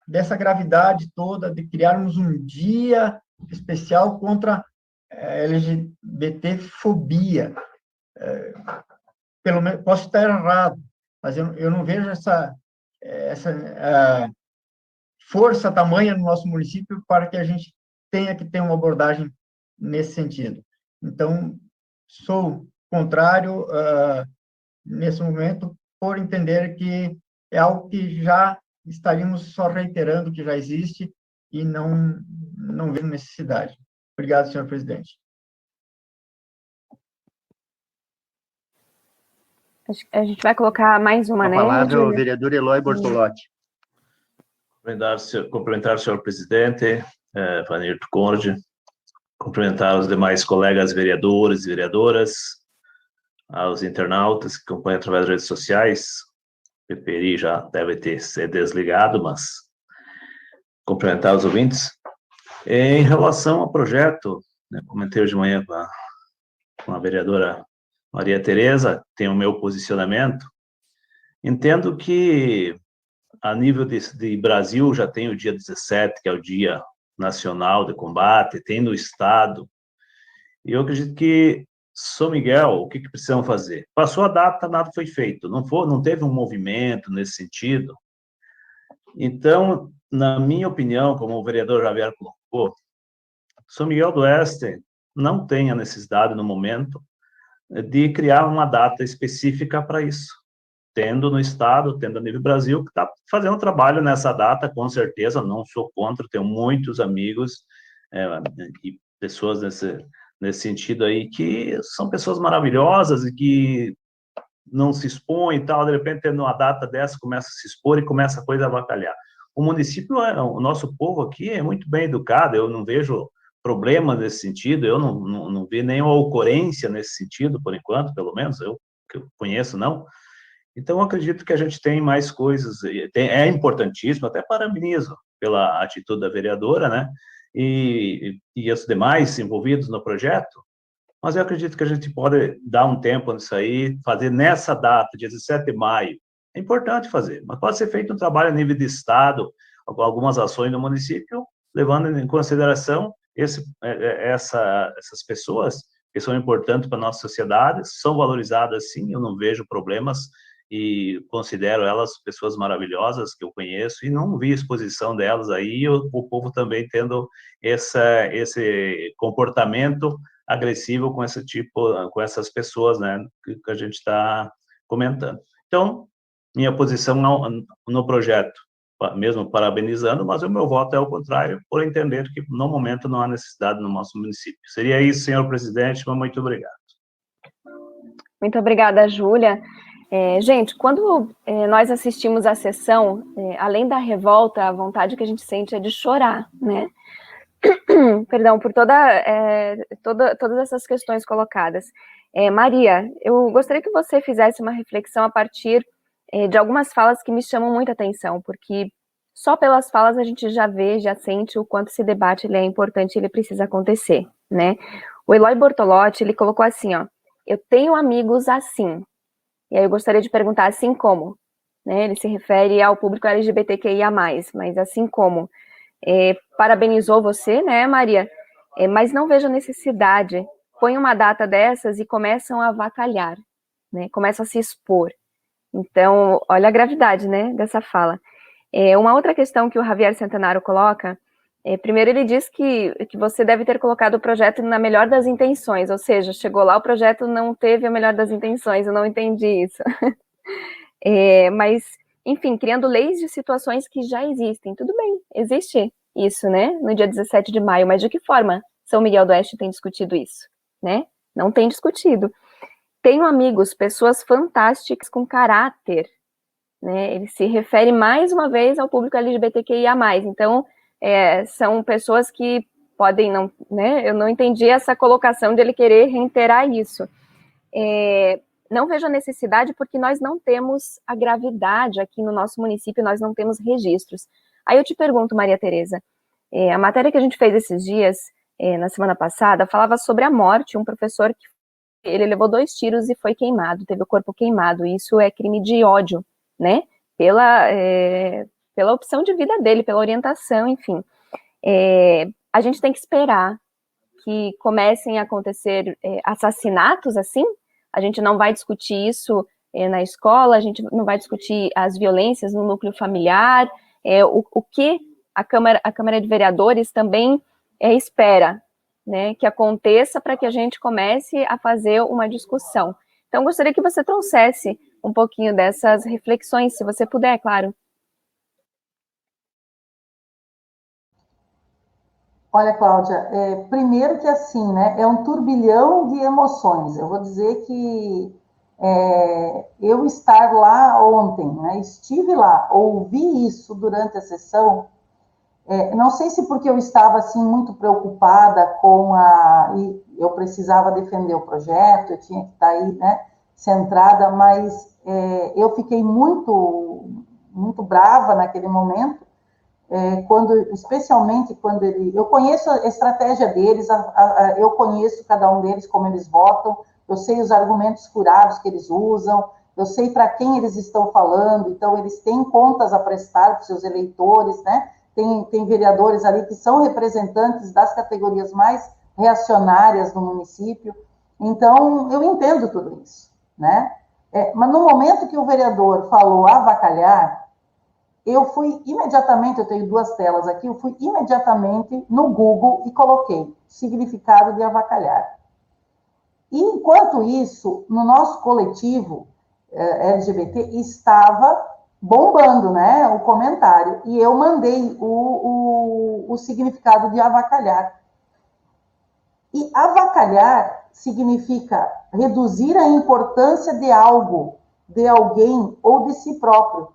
dessa gravidade toda, de criarmos um dia especial contra a LGBTfobia. Pelo menos, posso estar errado, mas eu não vejo essa força tamanha no nosso município para que a gente tenha que ter uma abordagem nesse sentido. Então, sou contrário nesse momento, por entender que é algo que já estaríamos só reiterando que já existe e não vejo necessidade. Obrigado, senhor presidente. A gente vai colocar mais uma, né? A palavra o vereador Eloy Bortolotti. Cumprimentar o senhor presidente, Vanirto Conde, cumprimentar os demais colegas vereadores e vereadoras, aos internautas que acompanham através das redes sociais. O PPI já deve ter se desligado, mas cumprimentar os ouvintes. Em relação ao projeto, né, comentei hoje de manhã com a vereadora Maria Tereza, tem o meu posicionamento. Entendo que, a nível de Brasil, já tem o dia 17, que é o Dia Nacional de Combate, tem no Estado, E eu acredito que São Miguel, o que precisamos fazer? Passou a data, nada foi feito, não teve um movimento nesse sentido. Então, na minha opinião, como o vereador Javier colocou, São Miguel do Oeste não tem a necessidade, no momento, de criar uma data específica para isso, tendo no Estado, tendo a nível Brasil, que está fazendo trabalho nessa data, com certeza, não sou contra, tenho muitos amigos e pessoas nesse sentido aí, que são pessoas maravilhosas e que não se expõem e tal, de repente, tendo uma data dessa, começa a se expor e começa a coisa a avacalhar. O município, o nosso povo aqui é muito bem educado, eu não vejo problema nesse sentido, eu não vi nenhuma ocorrência nesse sentido, por enquanto, pelo menos, eu que eu conheço, não. Então, eu acredito que a gente tem mais coisas, é importantíssimo, até parabenizo pela atitude da vereadora, né, e os demais envolvidos no projeto, mas eu acredito que a gente pode dar um tempo nisso aí, fazer nessa data, dia 17 de maio, é importante fazer, mas pode ser feito um trabalho a nível de Estado, algumas ações no município, levando em consideração essas pessoas que são importantes para a nossa sociedade, são valorizadas sim, eu não vejo problemas, e considero elas pessoas maravilhosas que eu conheço, e não vi exposição delas aí, e o povo também tendo esse comportamento agressivo com com essas pessoas, né, que a gente está comentando. Então, minha posição no projeto, mesmo parabenizando, mas o meu voto é ao contrário, por entender que, no momento, não há necessidade no nosso município. Seria isso, senhor presidente, mas muito obrigado. Muito obrigada, Júlia. Gente, quando nós assistimos à sessão, além da revolta, a vontade que a gente sente é de chorar, né? Perdão, por todas essas questões colocadas. Maria, eu gostaria que você fizesse uma reflexão a partir de algumas falas que me chamam muita atenção, porque só pelas falas a gente já vê, já sente o quanto esse debate ele é importante e ele precisa acontecer, né? O Eloy Bortolotti, ele colocou assim, ó, eu tenho amigos assim. E aí eu gostaria de perguntar assim como, né? Ele se refere ao público LGBTQIA+, mas assim como. Parabenizou você, né, Maria? Mas não vejo necessidade. Põe uma data dessas e começam a avacalhar, né? Começam a se expor. Então, olha a gravidade, né, dessa fala. Uma outra questão que o Javier Centenaro coloca, primeiro ele diz que você deve ter colocado o projeto na melhor das intenções, ou seja, chegou lá, o projeto não teve a melhor das intenções, eu não entendi isso. Mas, enfim, criando leis de situações que já existem. Tudo bem, existe isso, né, no dia 17 de maio, mas de que forma São Miguel do Oeste tem discutido isso, né? Não tem discutido. Tenho amigos, pessoas fantásticas com caráter, né? Ele se refere mais uma vez ao público LGBTQIA+. Então, são pessoas que podem não, né? Eu não entendi essa colocação de ele querer reiterar isso. Não vejo a necessidade porque nós não temos a gravidade aqui no nosso município, nós não temos registros. Aí eu te pergunto, Maria Tereza, a matéria que a gente fez esses dias, na semana passada, falava sobre a morte, um professor que ele levou 2 tiros e foi queimado, teve o corpo queimado, e isso é crime de ódio, né, pela opção de vida dele, pela orientação, enfim. A gente tem que esperar que comecem a acontecer assassinatos assim, a gente não vai discutir isso na escola, a gente não vai discutir as violências no núcleo familiar, o que a Câmara de Vereadores também espera, né, que aconteça para que a gente comece a fazer uma discussão. Então, gostaria que você trouxesse um pouquinho dessas reflexões, se você puder, claro. Olha, Cláudia, primeiro que assim, né, é um turbilhão de emoções. Eu vou dizer que eu estar lá ontem, né, estive lá, ouvi isso durante a sessão, não sei se porque eu estava assim muito preocupada e eu precisava defender o projeto, eu tinha que estar aí, né, centrada, mas eu fiquei muito, muito brava naquele momento, especialmente quando eu conheço a estratégia deles, eu conheço cada um deles, como eles votam, eu sei os argumentos furados que eles usam, eu sei para quem eles estão falando, então eles têm contas a prestar para os seus eleitores, né? Tem vereadores ali que são representantes das categorias mais reacionárias no município. Então, eu entendo tudo isso, né? Mas no momento que o vereador falou avacalhar, eu fui imediatamente, eu tenho 2 telas aqui, eu fui imediatamente no Google e coloquei significado de avacalhar. E, enquanto isso, no nosso coletivo LGBT, estava bombando, né, o comentário, e eu mandei o significado de avacalhar. E avacalhar significa reduzir a importância de algo, de alguém ou de si próprio,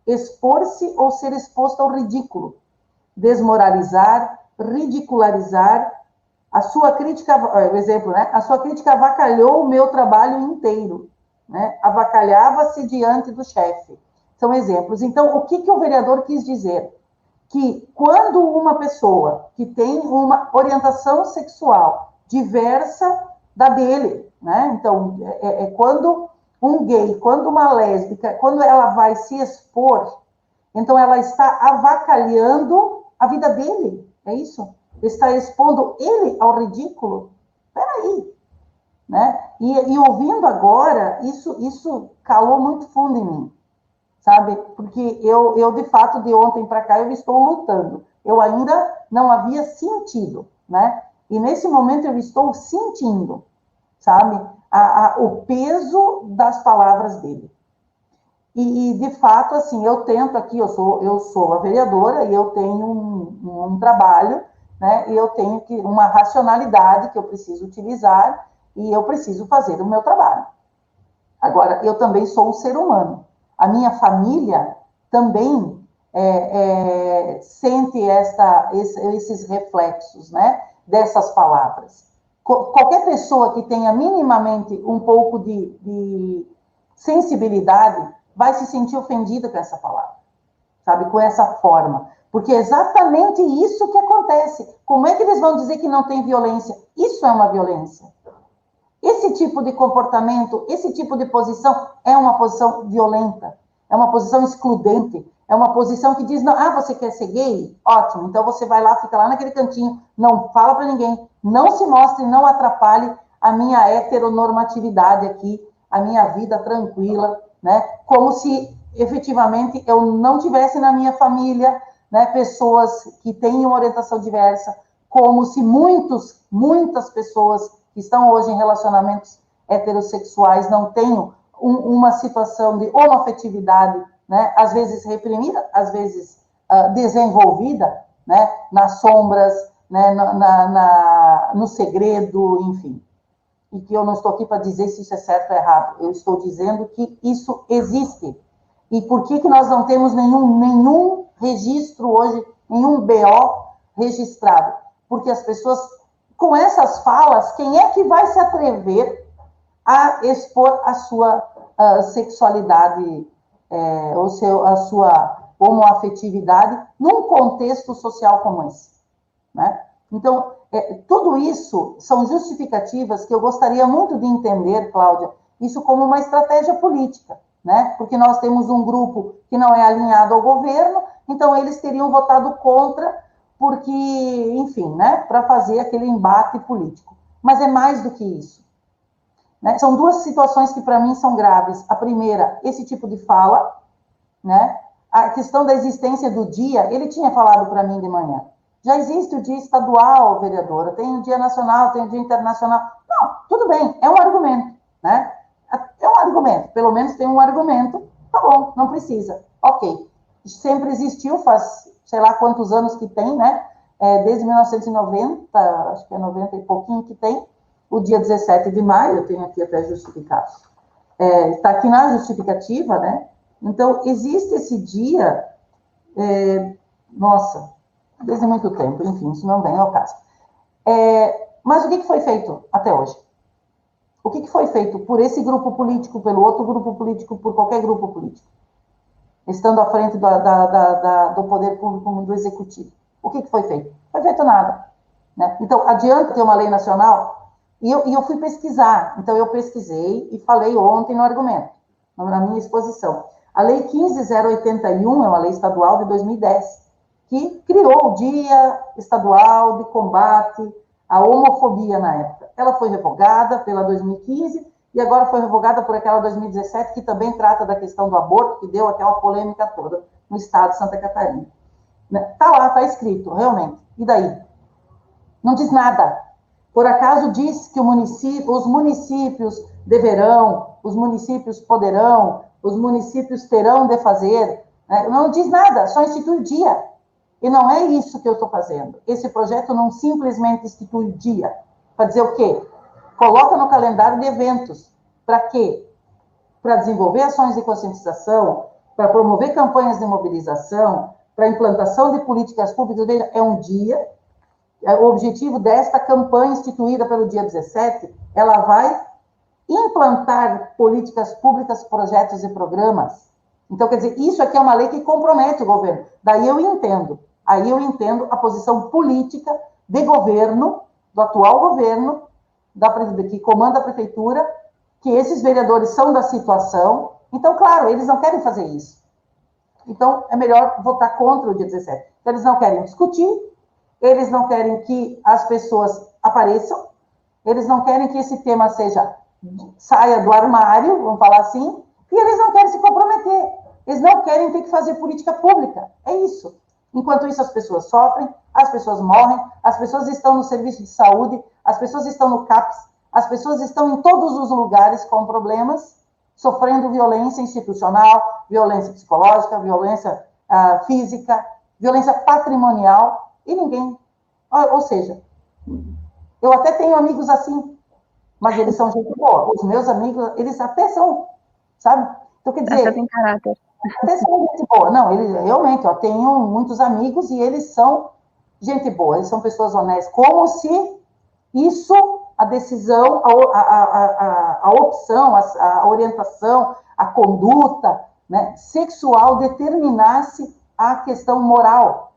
expor-se ou ser exposto ao ridículo, desmoralizar, ridicularizar. A sua crítica, o exemplo, né? A sua crítica avacalhou o meu trabalho inteiro, né? Avacalhava-se diante do chefe. São exemplos. Então, o que o vereador quis dizer? Que quando uma pessoa que tem uma orientação sexual diversa da dele, né? Então, quando um gay, quando uma lésbica, quando ela vai se expor, então ela está avacalhando a vida dele, é isso? Está expondo ele ao ridículo? Peraí, né? E ouvindo agora, isso calou muito fundo em mim, sabe? Porque eu de fato, de ontem para cá, eu estou lutando. Eu ainda não havia sentido, né? E nesse momento eu estou sentindo, sabe? O peso das palavras dele. E de fato, assim, eu tento aqui, eu sou a vereadora e eu tenho um trabalho, né? E eu tenho uma racionalidade que eu preciso utilizar e eu preciso fazer o meu trabalho. Agora, eu também sou um ser humano. A minha família também sente esses reflexos, né, dessas palavras. Qualquer pessoa que tenha minimamente um pouco de sensibilidade vai se sentir ofendida com essa palavra, sabe, com essa forma. Porque é exatamente isso que acontece. Como é que eles vão dizer que não tem violência? Isso é uma violência. Esse tipo de comportamento, esse tipo de posição é uma posição violenta, é uma posição excludente, é uma posição que diz, não, você quer ser gay? Ótimo, então você vai lá, fica lá naquele cantinho, não fala para ninguém, não se mostre, não atrapalhe a minha heteronormatividade aqui, a minha vida tranquila, né? Como se efetivamente eu não tivesse na minha família, né, pessoas que têm uma orientação diversa, como se muitas pessoas que estão hoje em relacionamentos heterossexuais não tenham uma situação de homoafetividade, né, às vezes reprimida, às vezes desenvolvida, né, nas sombras, né, no segredo, enfim. E que eu não estou aqui para dizer se isso é certo ou errado, eu estou dizendo que isso existe. E por que nós não temos nenhum registro hoje, nenhum BO registrado? Porque as pessoas, com essas falas, quem é que vai se atrever a expor a sua sexualidade, a sua homoafetividade, num contexto social como esse, né? Então, tudo isso são justificativas que eu gostaria muito de entender, Cláudia, isso como uma estratégia política, né? Porque nós temos um grupo que não é alinhado ao governo, então eles teriam votado contra, porque, enfim, né, para fazer aquele embate político. Mas é mais do que isso, né? São 2 situações que para mim são graves. A primeira, esse tipo de fala, né? A questão da existência do dia, ele tinha falado para mim de manhã. Já existe o dia estadual, vereadora, tem o dia nacional, tem o dia internacional. Não, tudo bem, é um argumento, né? É um argumento, pelo menos tem um argumento, tá bom, não precisa. Ok, sempre existiu, faz sei lá quantos anos que tem, né? Desde 1990, acho que é 90 e pouquinho que tem, o dia 17 de maio, eu tenho aqui até justificado. Está aqui na justificativa, né? Então, existe esse dia, desde muito tempo, enfim, isso não vem ao caso. Mas o que foi feito até hoje? O que foi feito por esse grupo político, pelo outro grupo político, por qualquer grupo político, estando à frente do poder público, do executivo? O que foi feito? Não foi feito nada, né? Então, adianta ter uma lei nacional? E eu fui pesquisar, então eu pesquisei e falei ontem no argumento, na minha exposição. A Lei 15.081 é uma lei estadual de 2010, que criou o Dia Estadual de Combate a homofobia na época. Ela foi revogada pela 2015 e agora foi revogada por aquela 2017, que também trata da questão do aborto, que deu aquela polêmica toda no estado de Santa Catarina. Está lá, está escrito, realmente. E daí? Não diz nada. Por acaso diz que os municípios deverão, os municípios poderão, os municípios terão de fazer. Né? Não diz nada, só institui o dia. E não é isso que eu estou fazendo. Esse projeto não simplesmente institui o dia. Para dizer o quê? Coloca no calendário de eventos. Para quê? Para desenvolver ações de conscientização, para promover campanhas de mobilização, para implantação de políticas públicas. Veja, é um dia. O objetivo desta campanha instituída pelo dia 17, ela vai implantar políticas públicas, projetos e programas. Então, quer dizer, isso aqui é uma lei que compromete o governo. Daí eu entendo. Aí eu entendo a posição política de governo, do atual governo, que comanda a prefeitura, que esses vereadores são da situação. Então, claro, eles não querem fazer isso. Então, é melhor votar contra o dia 17. Então, eles não querem discutir, eles não querem que as pessoas apareçam, eles não querem que esse tema saia do armário, vamos falar assim, e eles não querem se comprometer. Eles não querem ter que fazer política pública. É isso. Enquanto isso, as pessoas sofrem, as pessoas morrem, as pessoas estão no serviço de saúde, as pessoas estão no CAPS, as pessoas estão em todos os lugares com problemas, sofrendo violência institucional, violência psicológica, violência física, violência patrimonial, e ninguém... Ou seja, eu até tenho amigos assim, mas eles são gente boa. Os meus amigos, eles até são, sabe? Então, quer dizer... tem caráter. Até são gente boa. Não, eles realmente, eu tenho muitos amigos e eles são gente boa, eles são pessoas honestas. Como se isso, a decisão, a opção, a orientação, a conduta, né, sexual determinasse a questão moral.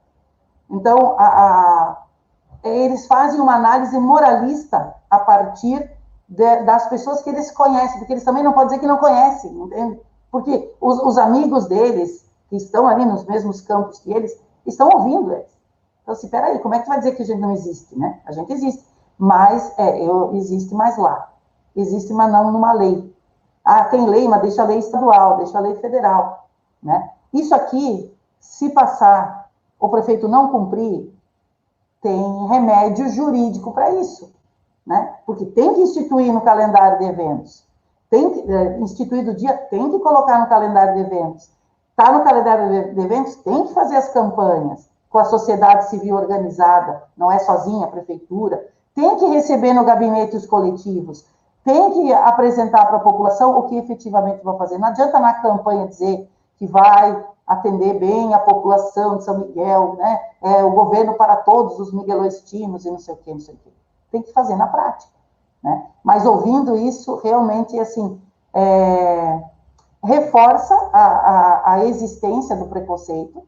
Então, eles fazem uma análise moralista a partir das pessoas que eles conhecem, porque eles também não podem dizer que não conhecem, entende? Porque os amigos deles, que estão ali nos mesmos campos que eles, estão ouvindo eles. Então, assim, peraí, como é que tu vai dizer que a gente não existe, né? A gente existe, mas existe mais lá. Existe, mas não numa lei. Ah, tem lei, mas deixa a lei estadual, deixa a lei federal, né? Isso aqui, se passar, o prefeito não cumprir, tem remédio jurídico para isso, né? Porque tem que instituir no calendário de eventos. Tem que instituir do dia, tem que colocar no calendário de eventos. Está no calendário de eventos, tem que fazer as campanhas com a sociedade civil organizada, não é sozinha a prefeitura. Tem que receber no gabinete os coletivos. Tem que apresentar para a população o que efetivamente vai fazer. Não adianta na campanha dizer que vai atender bem a população de São Miguel, né? O governo para todos os migueloestinos e não sei o quê, não sei o quê. Tem que fazer na prática. Né? Mas ouvindo isso, realmente, assim, reforça a existência do preconceito,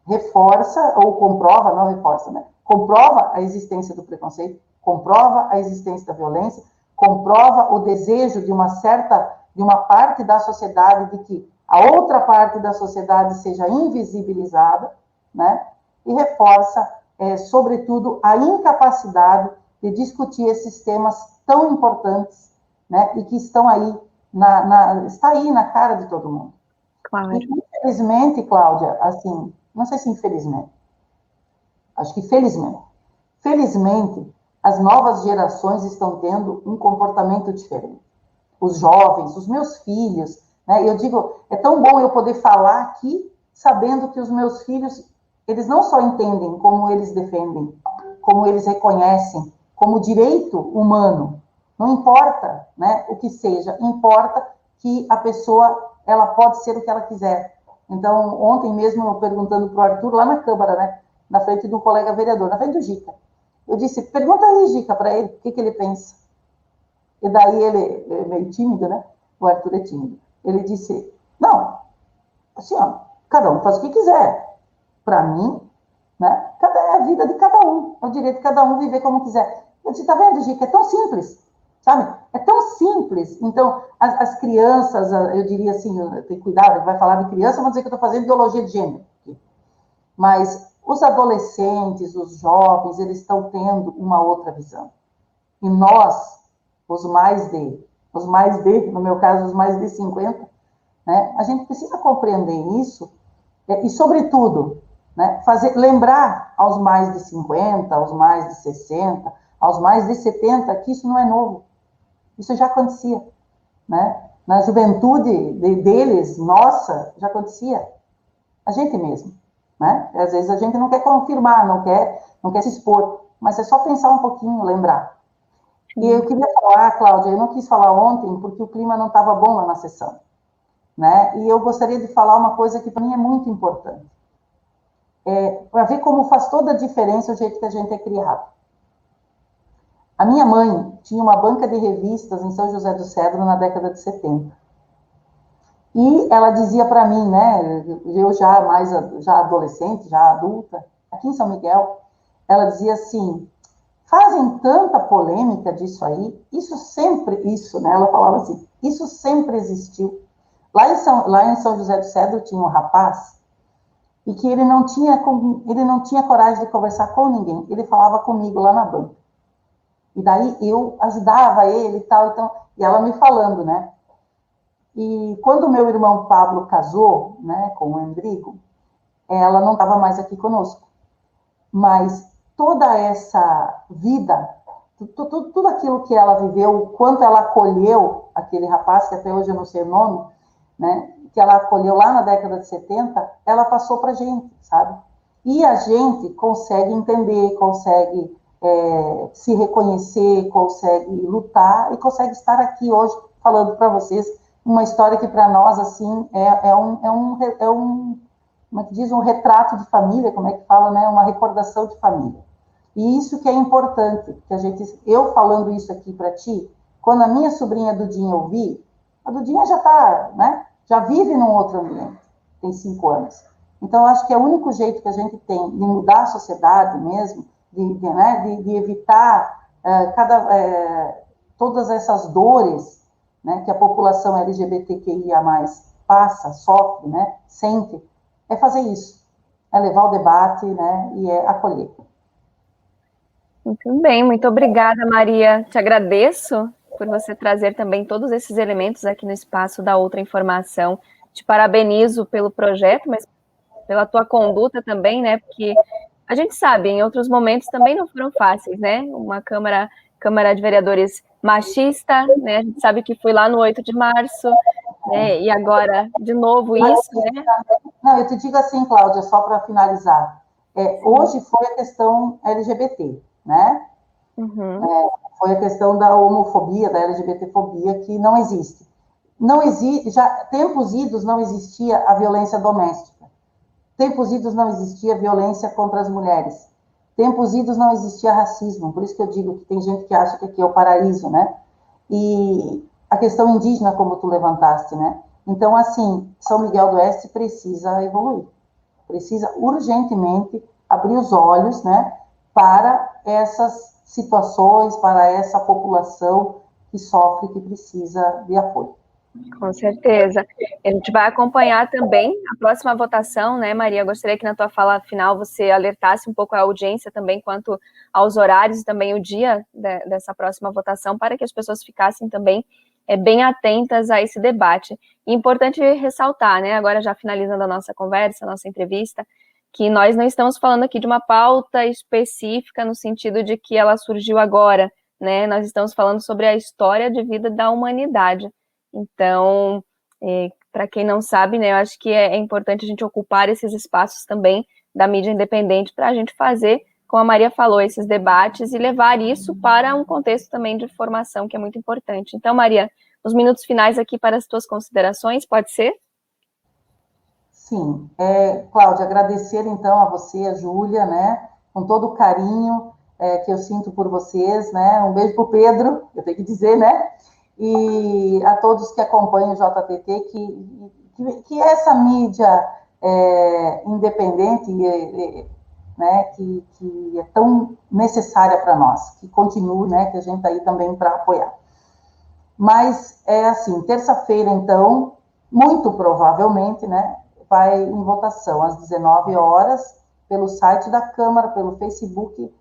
reforça, ou comprova, não reforça, né? Comprova a existência do preconceito, comprova a existência da violência, comprova o desejo de uma parte da sociedade de que a outra parte da sociedade seja invisibilizada, né? E reforça, sobretudo, a incapacidade de discutir esses temas tão importantes, né, e que estão aí, está aí na cara de todo mundo. Claro. E, infelizmente, Cláudia, assim, não sei se infelizmente, acho que felizmente, as novas gerações estão tendo um comportamento diferente. Os jovens, os meus filhos, né, eu digo, é tão bom eu poder falar aqui, sabendo que os meus filhos, eles não só entendem como eles defendem, como eles reconhecem, como direito humano. Não importa, né, o que seja, importa que a pessoa, ela pode ser o que ela quiser. Então, ontem mesmo, eu perguntando para o Arthur, lá na Câmara, né, na frente de um colega vereador, na frente do Gica, eu disse, pergunta aí, Gica, para ele, o que ele pensa. E daí ele é meio tímido, né, o Arthur é tímido. Ele disse, não, assim, ó, cada um faz o que quiser. Para mim, né, é a vida de cada um, é o direito de cada um viver como quiser. Eu disse, tá vendo, Gica, é tão simples, sabe? É tão simples. Então, as crianças, eu diria assim, tem cuidado, vai falar de criança, vamos dizer que eu estou fazendo ideologia de gênero. Mas Os adolescentes, os jovens, eles estão tendo uma outra visão. E nós, os mais de, no meu caso, os mais de 50, né, a gente precisa compreender isso e, sobretudo, né, lembrar aos mais de 50, aos mais de 60, aos mais de 70, que isso não é novo. Isso já acontecia, né? Na juventude deles, nossa, já acontecia. A gente mesmo, né? Às vezes a gente não quer confirmar, não quer se expor, mas é só pensar um pouquinho, lembrar. E eu queria falar, Cláudia, eu não quis falar ontem, porque o clima não estava bom lá na sessão, né? E eu gostaria de falar uma coisa que para mim é muito importante. Para ver como faz toda a diferença o jeito que a gente é criado. A minha mãe tinha uma banca de revistas em São José do Cedro na década de 70. E ela dizia para mim, né, eu já adolescente, já adulta, aqui em São Miguel, ela dizia assim, fazem tanta polêmica disso aí, né, ela falava assim, isso sempre existiu. Lá em São José do Cedro tinha um rapaz, e que ele não tinha coragem de conversar com ninguém, ele falava comigo lá na banca. E daí eu ajudava ele e tal, então, e ela me falando, né? E quando o meu irmão Pablo casou, né, com o Endrigo, ela não estava mais aqui conosco. Mas toda essa vida, tudo aquilo que ela viveu, o quanto ela acolheu aquele rapaz, que até hoje eu não sei o nome, né, que ela acolheu lá na década de 70, ela passou para a gente, sabe? E a gente consegue entender, consegue se reconhecer, consegue lutar e consegue estar aqui hoje falando para vocês uma história que para nós assim como é que diz, um retrato de família, como é que fala, né? Uma recordação de família. E isso que é importante, que eu falando isso aqui para ti, quando a minha sobrinha Dudinha ouvir, a Dudinha já está, né? Já vive num outro ambiente, tem 5 anos. Então, eu acho que é o único jeito que a gente tem de mudar a sociedade mesmo, de evitar todas essas dores, né, que a população LGBTQIA+, passa, sofre, né, sente, é fazer isso, é levar o debate, né, e é acolher. Muito bem, muito obrigada, Maria. Te agradeço por você trazer também todos esses elementos aqui no espaço da Outra Informação. Te parabenizo pelo projeto, mas pela tua conduta também, né, porque a gente sabe, em outros momentos também não foram fáceis, né, uma Câmara de Vereadores machista, né, a gente sabe que foi lá no 8 de março, né, e agora, de novo, isso, né? Não, eu te digo assim, Cláudia, só para finalizar, hoje foi a questão LGBT, né? Foi a questão da homofobia, da LGBTfobia, que não existe. Não existe, já tempos idos não existia a violência doméstica. Tempos idos não existia violência contra as mulheres. Tempos idos não existia racismo. Por isso que eu digo que tem gente que acha que aqui é o paraíso, né? E a questão indígena, como tu levantaste, né? Então, assim, São Miguel do Oeste precisa evoluir. Precisa urgentemente abrir os olhos, né? Para essas situações, para essa população que sofre, que precisa de apoio. Com certeza. A gente vai acompanhar também a próxima votação, né, Maria? Gostaria que na tua fala final você alertasse um pouco a audiência também quanto aos horários e também o dia dessa próxima votação, para que as pessoas ficassem também bem atentas a esse debate. E importante ressaltar, né, agora já finalizando a nossa conversa, a nossa entrevista, que nós não estamos falando aqui de uma pauta específica no sentido de que ela surgiu agora, né? Nós estamos falando sobre a história de vida da humanidade. Então, para quem não sabe, né, eu acho que é importante a gente ocupar esses espaços também da mídia independente para a gente fazer, como a Maria falou, esses debates e levar isso para um contexto também de formação, que é muito importante. Então, Maria, os minutos finais aqui para as tuas considerações, pode ser? Sim. Cláudia, agradecer então a você, a Júlia, né, com todo o carinho que eu sinto por vocês, né, um beijo para o Pedro, eu tenho que dizer, né, e a todos que acompanham o JTT, que essa mídia independente, né, que é tão necessária para nós, que continue, né, que a gente está aí também para apoiar. Mas, assim, terça-feira, então, muito provavelmente, né, vai em votação às 19 horas, pelo site da Câmara, pelo Facebook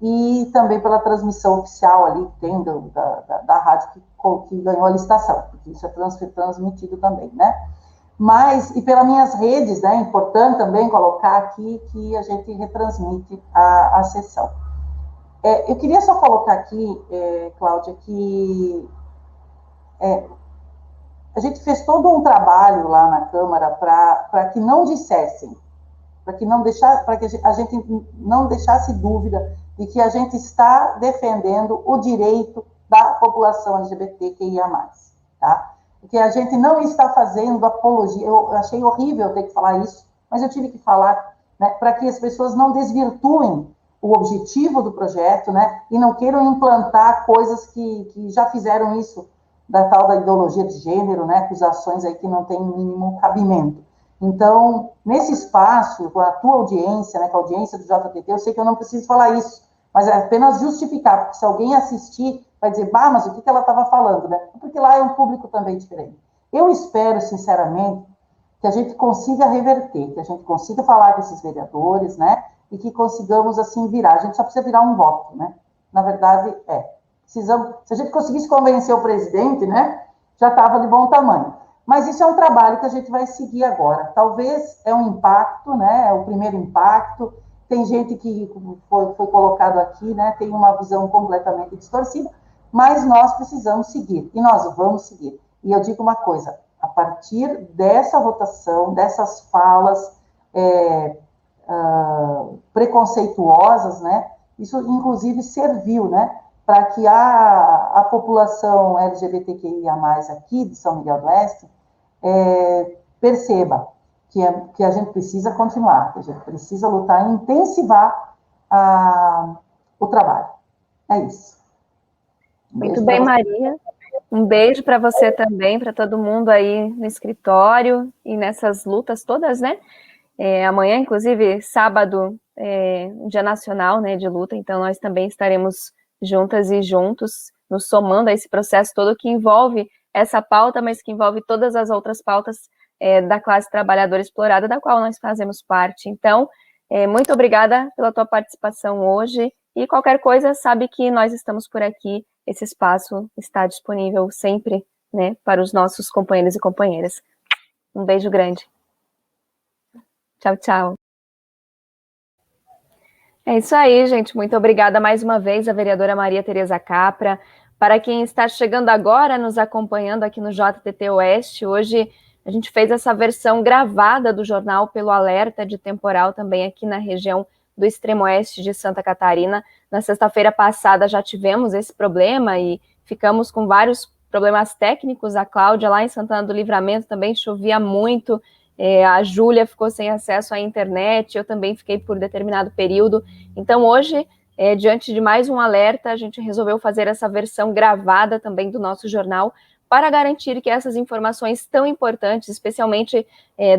e também pela transmissão oficial ali que tem da rádio que ganhou a licitação, porque isso é transmitido também, né? Mas, e pelas minhas redes, né? É importante também colocar aqui que a gente retransmite a sessão. Eu queria só colocar aqui, Cláudia, que a gente fez todo um trabalho lá na Câmara para que não dissessem, para que a gente não deixasse dúvida de que a gente está defendendo o direito da população LGBTQIA+, tá? Porque a gente não está fazendo apologia, eu achei horrível ter que falar isso, mas eu tive que falar, né, para que as pessoas não desvirtuem o objetivo do projeto, né, e não queiram implantar coisas que já fizeram isso, da tal da ideologia de gênero, né, acusações aí que não têm o mínimo cabimento. Então, nesse espaço, com a tua audiência, né, com a audiência do JTT, eu sei que eu não preciso falar isso, mas é apenas justificar, porque se alguém assistir, vai dizer, bah, mas o que ela estava falando, né? Porque lá é um público também diferente. Eu espero, sinceramente, que a gente consiga reverter, que a gente consiga falar com esses vereadores, né? E que consigamos, assim, virar. A gente só precisa virar um voto, né? Na verdade, precisamos, se a gente conseguisse convencer o presidente, né? Já estava de bom tamanho. Mas isso é um trabalho que a gente vai seguir agora. Talvez é um impacto, né? É o primeiro impacto. Tem gente que foi colocado aqui, né? Tem uma visão completamente distorcida, mas nós precisamos seguir, e nós vamos seguir. E eu digo uma coisa, a partir dessa votação, dessas falas preconceituosas, né? Isso, inclusive, serviu, né? Para que a população LGBTQIA+, aqui de São Miguel do Oeste, perceba que a gente precisa continuar, que a gente precisa lutar e intensivar o trabalho. É isso. Muito bem, Maria. Um beijo para você também, para todo mundo aí no escritório e nessas lutas todas, né? Amanhã, inclusive, sábado, um dia nacional, né, de luta, então nós também estaremos juntas e juntos, nos somando a esse processo todo que envolve essa pauta, mas que envolve todas as outras pautas da classe trabalhadora explorada, da qual nós fazemos parte. Então, muito obrigada pela tua participação hoje, e qualquer coisa, sabe que nós estamos por aqui, esse espaço está disponível sempre, né, para os nossos companheiros e companheiras. Um beijo grande. Tchau, tchau. É isso aí, gente. Muito obrigada mais uma vez à vereadora Maria Tereza Capra. Para quem está chegando agora, nos acompanhando aqui no JTT Oeste, hoje a gente fez essa versão gravada do jornal pelo alerta de temporal também aqui na região do extremo oeste de Santa Catarina. Na sexta-feira passada já tivemos esse problema e ficamos com vários problemas técnicos. A Cláudia lá em Santana do Livramento também chovia muito, a Júlia ficou sem acesso à internet, eu também fiquei por determinado período. Então hoje, diante de mais um alerta, a gente resolveu fazer essa versão gravada também do nosso jornal, para garantir que essas informações tão importantes, especialmente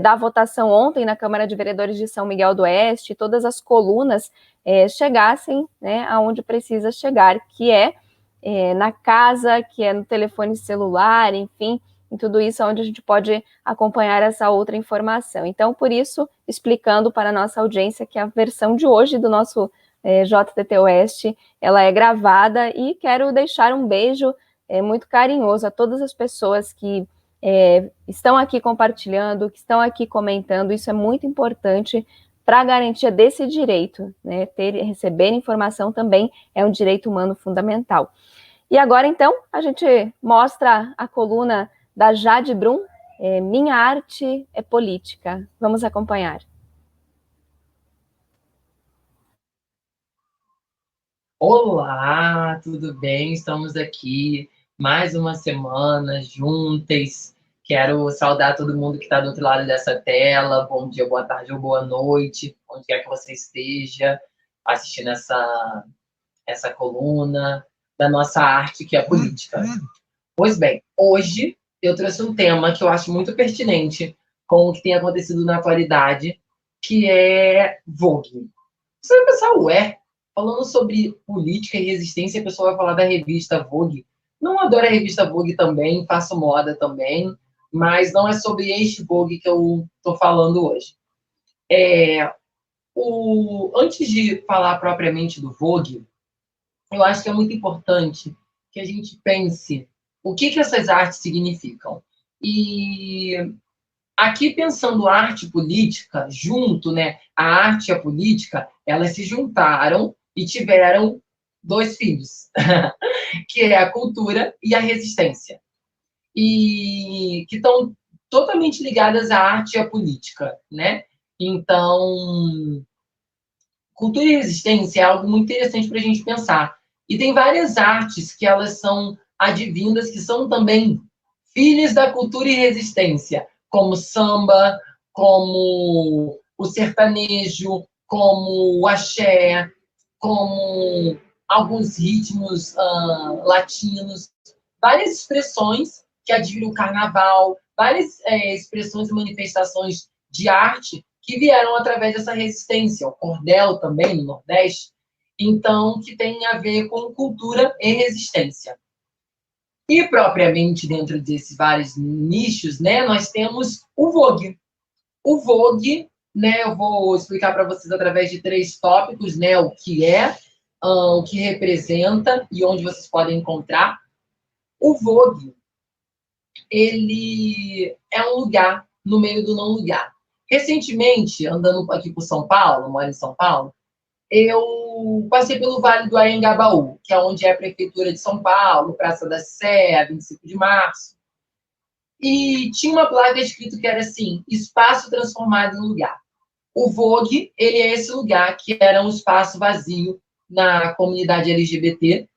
da votação ontem na Câmara de Vereadores de São Miguel do Oeste, todas as colunas chegassem, né, aonde precisa chegar, que na casa, que é no telefone celular, enfim, em tudo isso onde a gente pode acompanhar essa outra informação. Então, por isso, explicando para a nossa audiência que a versão de hoje do nosso JTT Oeste, ela é gravada, e quero deixar um beijo muito carinhoso a todas as pessoas que estão aqui compartilhando, que estão aqui comentando. Isso é muito importante para a garantia desse direito, né? Receber informação também é um direito humano fundamental. E agora, então, a gente mostra a coluna da Jade Brum, Minha Arte é Política. Vamos acompanhar. Olá, tudo bem? Estamos aqui mais uma semana juntas. Quero saudar todo mundo que está do outro lado dessa tela. Bom dia, boa tarde ou boa noite, onde quer que você esteja assistindo essa coluna da nossa arte, que é a política. Pois bem, hoje eu trouxe um tema que eu acho muito pertinente com o que tem acontecido na atualidade, que é Vogue. Você vai pensar, falando sobre política e resistência, a pessoa vai falar da revista Vogue. Não adoro a revista Vogue também, faço moda também, mas não é sobre este Vogue que eu estou falando hoje. Antes de falar propriamente do Vogue, eu acho que é muito importante que a gente pense o que essas artes significam. E aqui, pensando arte e política, junto, né, a arte e a política, elas se juntaram e tiveram 2 filhos, que é a cultura e a resistência. E que estão totalmente ligadas à arte e à política, né? Então, cultura e resistência é algo muito interessante para a gente pensar. E tem várias artes que elas são advindas, que são também filhas da cultura e resistência, como samba, como o sertanejo, como o axé, como alguns ritmos latinos, várias expressões que adviram o carnaval, várias expressões e manifestações de arte que vieram através dessa resistência, o cordel também, no Nordeste, então, que tem a ver com cultura e resistência. E, propriamente, dentro desses vários nichos, né, nós temos o Vogue. O Vogue, né, eu vou explicar para vocês através de 3 tópicos, né, o que é, o que representa e onde vocês podem encontrar. O Vogue, ele é um lugar no meio do não lugar. Recentemente, andando aqui por São Paulo, moro em São Paulo, eu passei pelo Vale do Anhangabaú, que é onde é a Prefeitura de São Paulo, Praça da Sé, 25 de Março. E tinha uma placa escrito que era assim, espaço transformado em lugar. O Vogue, ele é esse lugar que era um espaço vazio na comunidade LGBT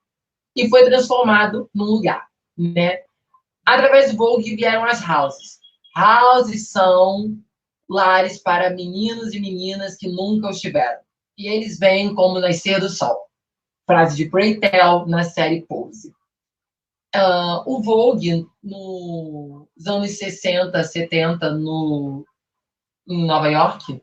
e foi transformado num lugar, né? Através do Vogue vieram as houses. Houses são lares para meninos e meninas que nunca os tiveram. E eles vêm como nascer do sol. Frase de Prey Tell na série Pose. O Vogue, nos anos 60, 70, em Nova York,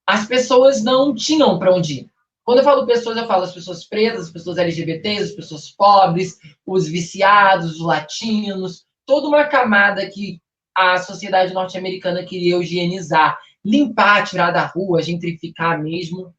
as pessoas não tinham para onde ir. Quando eu falo pessoas, eu falo as pessoas pretas, as pessoas LGBTs, as pessoas pobres, os viciados, os latinos, toda uma camada que a sociedade norte-americana queria higienizar, limpar, tirar da rua, gentrificar mesmo.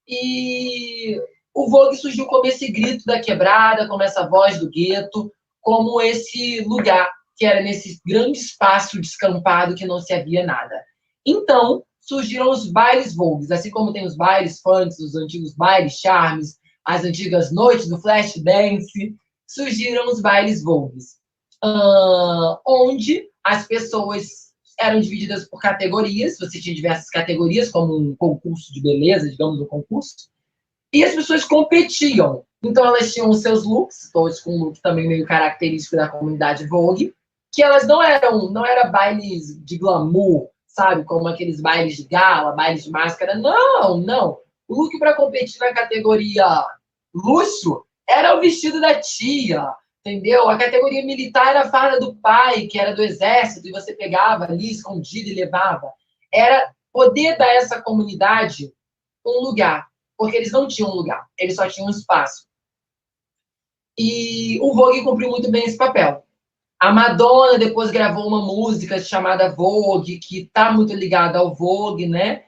E o Vogue surgiu como esse grito da quebrada, como essa voz do gueto, como esse lugar que era nesse grande espaço descampado que não se havia nada. Então, surgiram os bailes Vogues, assim como tem os bailes funks, os antigos bailes charmes, as antigas noites do flash dance, surgiram os bailes Vogues, onde as pessoas eram divididas por categorias, você tinha diversas categorias, como um concurso de beleza, digamos, um concurso, e as pessoas competiam. Então, elas tinham os seus looks, todos com um look também meio característico da comunidade Vogue, que elas não eram bailes de glamour, sabe? Como aqueles bailes de gala, bailes de máscara. Não. O look para competir na categoria luxo era o vestido da tia, entendeu? A categoria militar era a farda do pai, que era do exército, e você pegava ali, escondido e levava. Era poder dar a essa comunidade um lugar, porque eles não tinham um lugar, eles só tinham um espaço. E o Vogue cumpriu muito bem esse papel. A Madonna depois gravou uma música chamada Vogue, que está muito ligada ao Vogue, né?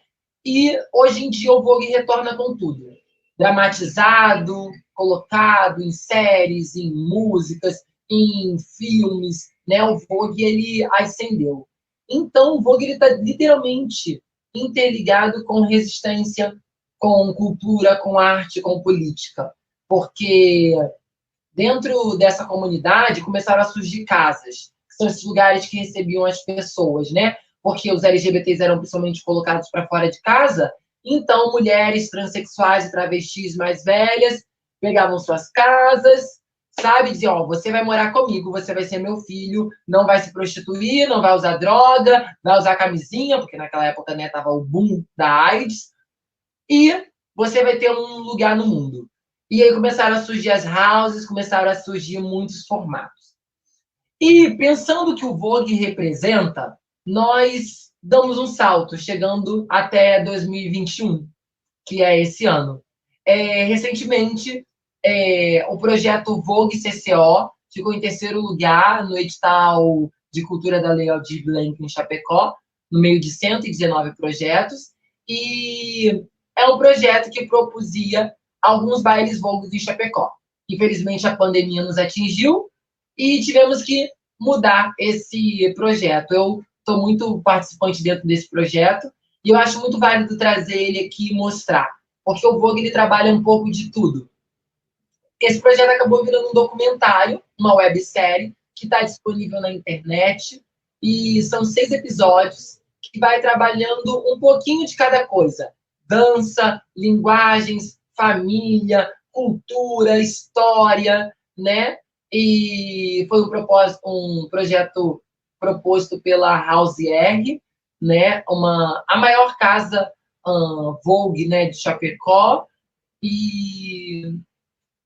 E hoje em dia o Vogue retorna com tudo. Dramatizado, colocado em séries, em músicas, em filmes, né? O Vogue, ele ascendeu. Então, o Vogue está literalmente interligado com resistência, com cultura, com arte, com política. Porque dentro dessa comunidade começaram a surgir casas, que são esses lugares que recebiam as pessoas, né? Porque os LGBTs eram principalmente colocados para fora de casa, então mulheres transexuais e travestis mais velhas pegavam suas casas, sabe? Diziam, ó, você vai morar comigo, você vai ser meu filho, não vai se prostituir, não vai usar droga, vai usar camisinha, porque naquela época, né, tava o boom da AIDS, e você vai ter um lugar no mundo. E aí começaram a surgir as houses, começaram a surgir muitos formatos. E pensando que o Vogue representa, nós damos um salto, chegando até 2021, que é esse ano. Recentemente, o projeto Vogue CCO ficou em 3º lugar no edital de cultura da Lei Aldir Blanc em Chapecó, no meio de 119 projetos, e é um projeto que propusia alguns bailes vogues em Chapecó. Infelizmente, a pandemia nos atingiu e tivemos que mudar esse projeto. Eu estou muito participante dentro desse projeto e eu acho muito válido trazer ele aqui e mostrar, porque o Vogue ele trabalha um pouco de tudo. Esse projeto acabou virando um documentário, uma websérie, que está disponível na internet, e são 6 episódios, que vai trabalhando um pouquinho de cada coisa. Dança, linguagens, família, cultura, história, né? E foi um projeto proposto pela House R, né? A maior casa Vogue, né, de Chapecó, e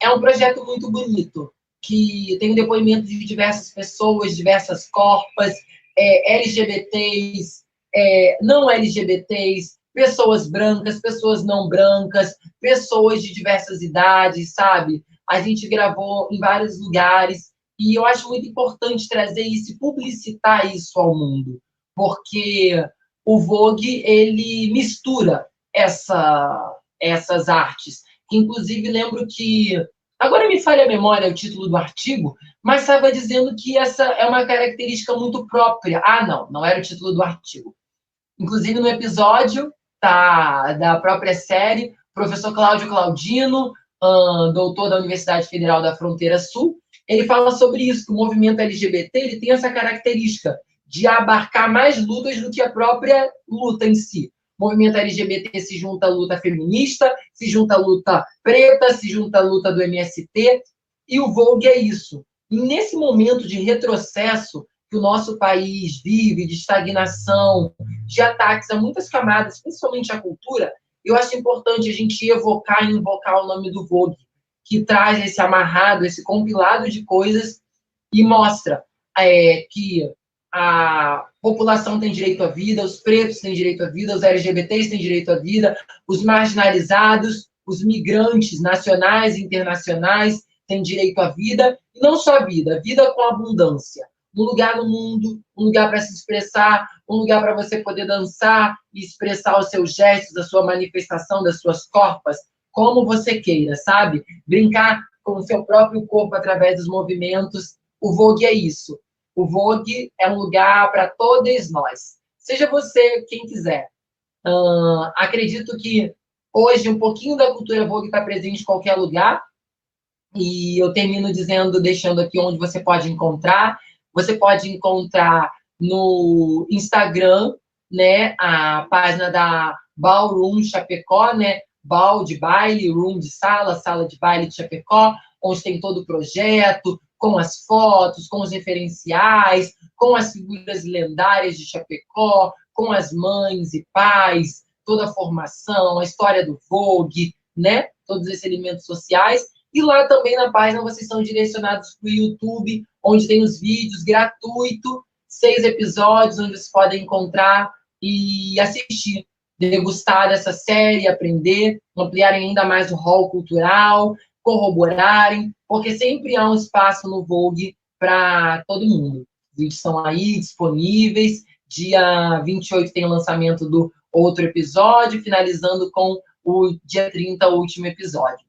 é um projeto muito bonito, que tem o depoimento de diversas pessoas, diversas corpas, LGBTs, não LGBTs, pessoas brancas, pessoas não brancas, pessoas de diversas idades, sabe? A gente gravou em vários lugares, e eu acho muito importante trazer isso e publicitar isso ao mundo, porque o Vogue, ele mistura essas artes. Inclusive, lembro que, agora me falha a memória o título do artigo, mas estava dizendo que essa é uma característica muito própria. Ah, não era o título do artigo. Inclusive, no episódio da própria série, o professor Cláudio Claudino, doutor da Universidade Federal da Fronteira Sul, ele fala sobre isso, que o movimento LGBT ele tem essa característica de abarcar mais lutas do que a própria luta em si. O movimento LGBT se junta à luta feminista, se junta à luta preta, se junta à luta do MST, e o Vogue é isso. E nesse momento de retrocesso que o nosso país vive, de estagnação, de ataques a muitas camadas, principalmente a cultura, eu acho importante a gente evocar e invocar o nome do Vogue, que traz esse amarrado, esse compilado de coisas e mostra que a população tem direito à vida, os pretos têm direito à vida, os LGBTs têm direito à vida, os marginalizados, os migrantes nacionais e internacionais têm direito à vida, e não só a vida com abundância. Um lugar no mundo, um lugar para se expressar, um lugar para você poder dançar e expressar os seus gestos, a sua manifestação, das suas corpas, como você queira, sabe? Brincar com o seu próprio corpo através dos movimentos. O Vogue é isso. O Vogue é um lugar para todos nós. Seja você quem quiser. Acredito que hoje um pouquinho da cultura Vogue está presente em qualquer lugar. E eu termino deixando aqui onde você pode encontrar. Você pode encontrar no Instagram, né, a página da Ballroom Chapecó, né? Ball de baile, room de sala, sala de baile de Chapecó, onde tem todo o projeto, com as fotos, com os referenciais, com as figuras lendárias de Chapecó, com as mães e pais, toda a formação, a história do Vogue, né? Todos esses elementos sociais. E lá também na página vocês são direcionados para o YouTube, onde tem os vídeos gratuitos, 6 episódios, onde vocês podem encontrar e assistir, degustar dessa série, aprender, ampliarem ainda mais o hall cultural, corroborarem, porque sempre há um espaço no Vogue para todo mundo. Os vídeos estão aí disponíveis. Dia 28 tem o lançamento do outro episódio, finalizando com o dia 30, o último episódio.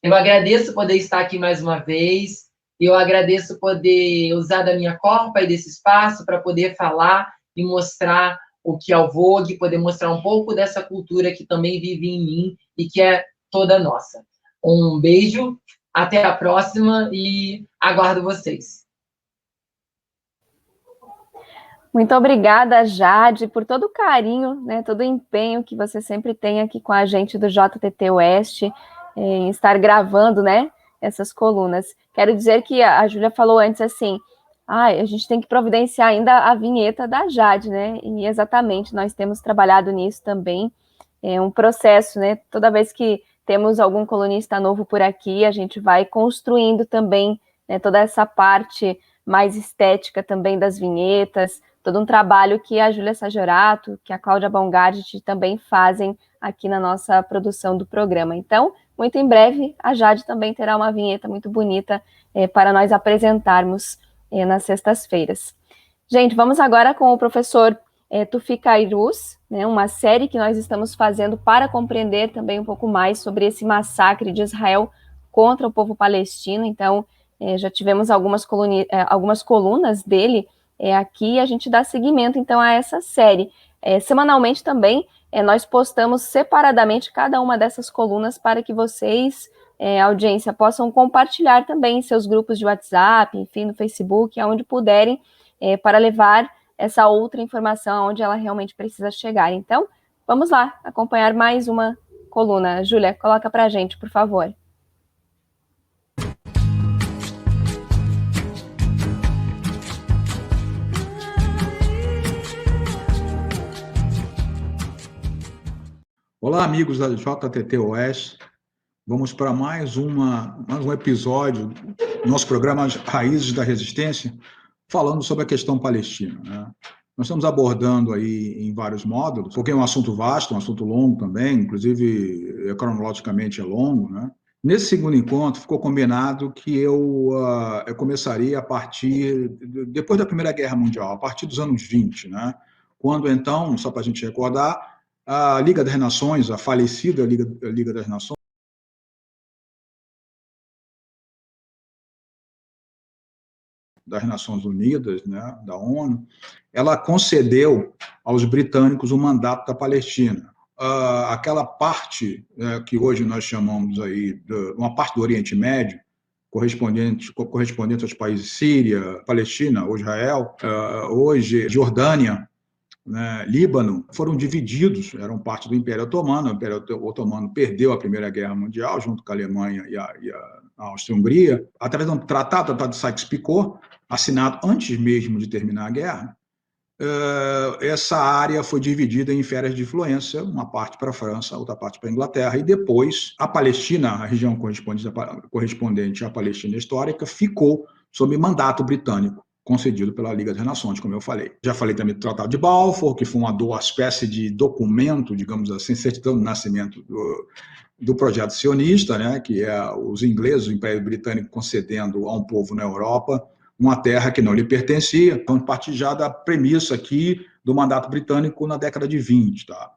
Eu agradeço poder estar aqui mais uma vez. Eu agradeço poder usar da minha corpa e desse espaço para poder falar e mostrar o que é o Vogue, poder mostrar um pouco dessa cultura que também vive em mim e que é toda nossa. Um beijo, até a próxima e aguardo vocês. Muito obrigada, Jade, por todo o carinho, né, todo o empenho que você sempre tem aqui com a gente do JTT Oeste, em estar gravando, né, essas colunas. Quero dizer que a Júlia falou antes assim, a gente tem que providenciar ainda a vinheta da Jade, né, e exatamente, nós temos trabalhado nisso também, é um processo, né, toda vez que temos algum colunista novo por aqui, a gente vai construindo também, né, toda essa parte mais estética também das vinhetas, todo um trabalho que a Júlia Sajorato, que a Cláudia Baumgardt também fazem aqui na nossa produção do programa. Então, muito em breve, a Jade também terá uma vinheta muito bonita para nós apresentarmos nas sextas-feiras. Gente, vamos agora com o professor Tuficairus, né, uma série que nós estamos fazendo para compreender também um pouco mais sobre esse massacre de Israel contra o povo palestino. Então, já tivemos algumas colunas dele aqui, e a gente dá seguimento, então, a essa série. Semanalmente também, nós postamos separadamente cada uma dessas colunas para que vocês, audiência, possam compartilhar também em seus grupos de WhatsApp, enfim, no Facebook, aonde puderem, para levar essa outra informação onde ela realmente precisa chegar. Então, vamos lá, acompanhar mais uma coluna. Júlia, coloca para a gente, por favor. Olá, amigos da JTT Oeste. Vamos para mais um episódio do nosso programa Raízes da Resistência, falando sobre a questão palestina, né? Nós estamos abordando aí em vários módulos, porque é um assunto vasto, um assunto longo também, inclusive cronologicamente é longo, né? Nesse segundo encontro, ficou combinado que eu começaria a partir, depois da Primeira Guerra Mundial, a partir dos anos 20, né? Quando então, só para a gente recordar, a Liga das Nações, a falecida Liga das Nações, das Nações Unidas, né, da ONU, ela concedeu aos britânicos o mandato da Palestina. Aquela parte que hoje nós chamamos aí de uma parte do Oriente Médio, correspondente aos países Síria, Palestina, ou Israel, hoje Jordânia, né, Líbano, foram divididos, eram parte do Império Otomano. O Império Otomano perdeu a Primeira Guerra Mundial, junto com a Alemanha e a Áustria-Hungria, através de um tratado de Sykes-Picot, assinado antes mesmo de terminar a guerra. Essa área foi dividida em esferas de influência, uma parte para a França, outra parte para a Inglaterra, e depois a Palestina, a região correspondente à Palestina histórica, ficou sob mandato britânico, concedido pela Liga das Nações, como eu falei. Já falei também do Tratado de Balfour, que foi uma espécie de documento, digamos assim, certidão de nascimento do projeto sionista, né, que é os ingleses, o Império Britânico, concedendo a um povo na Europa uma terra que não lhe pertencia. Então, partir já da premissa aqui do mandato britânico na década de 20. Tá?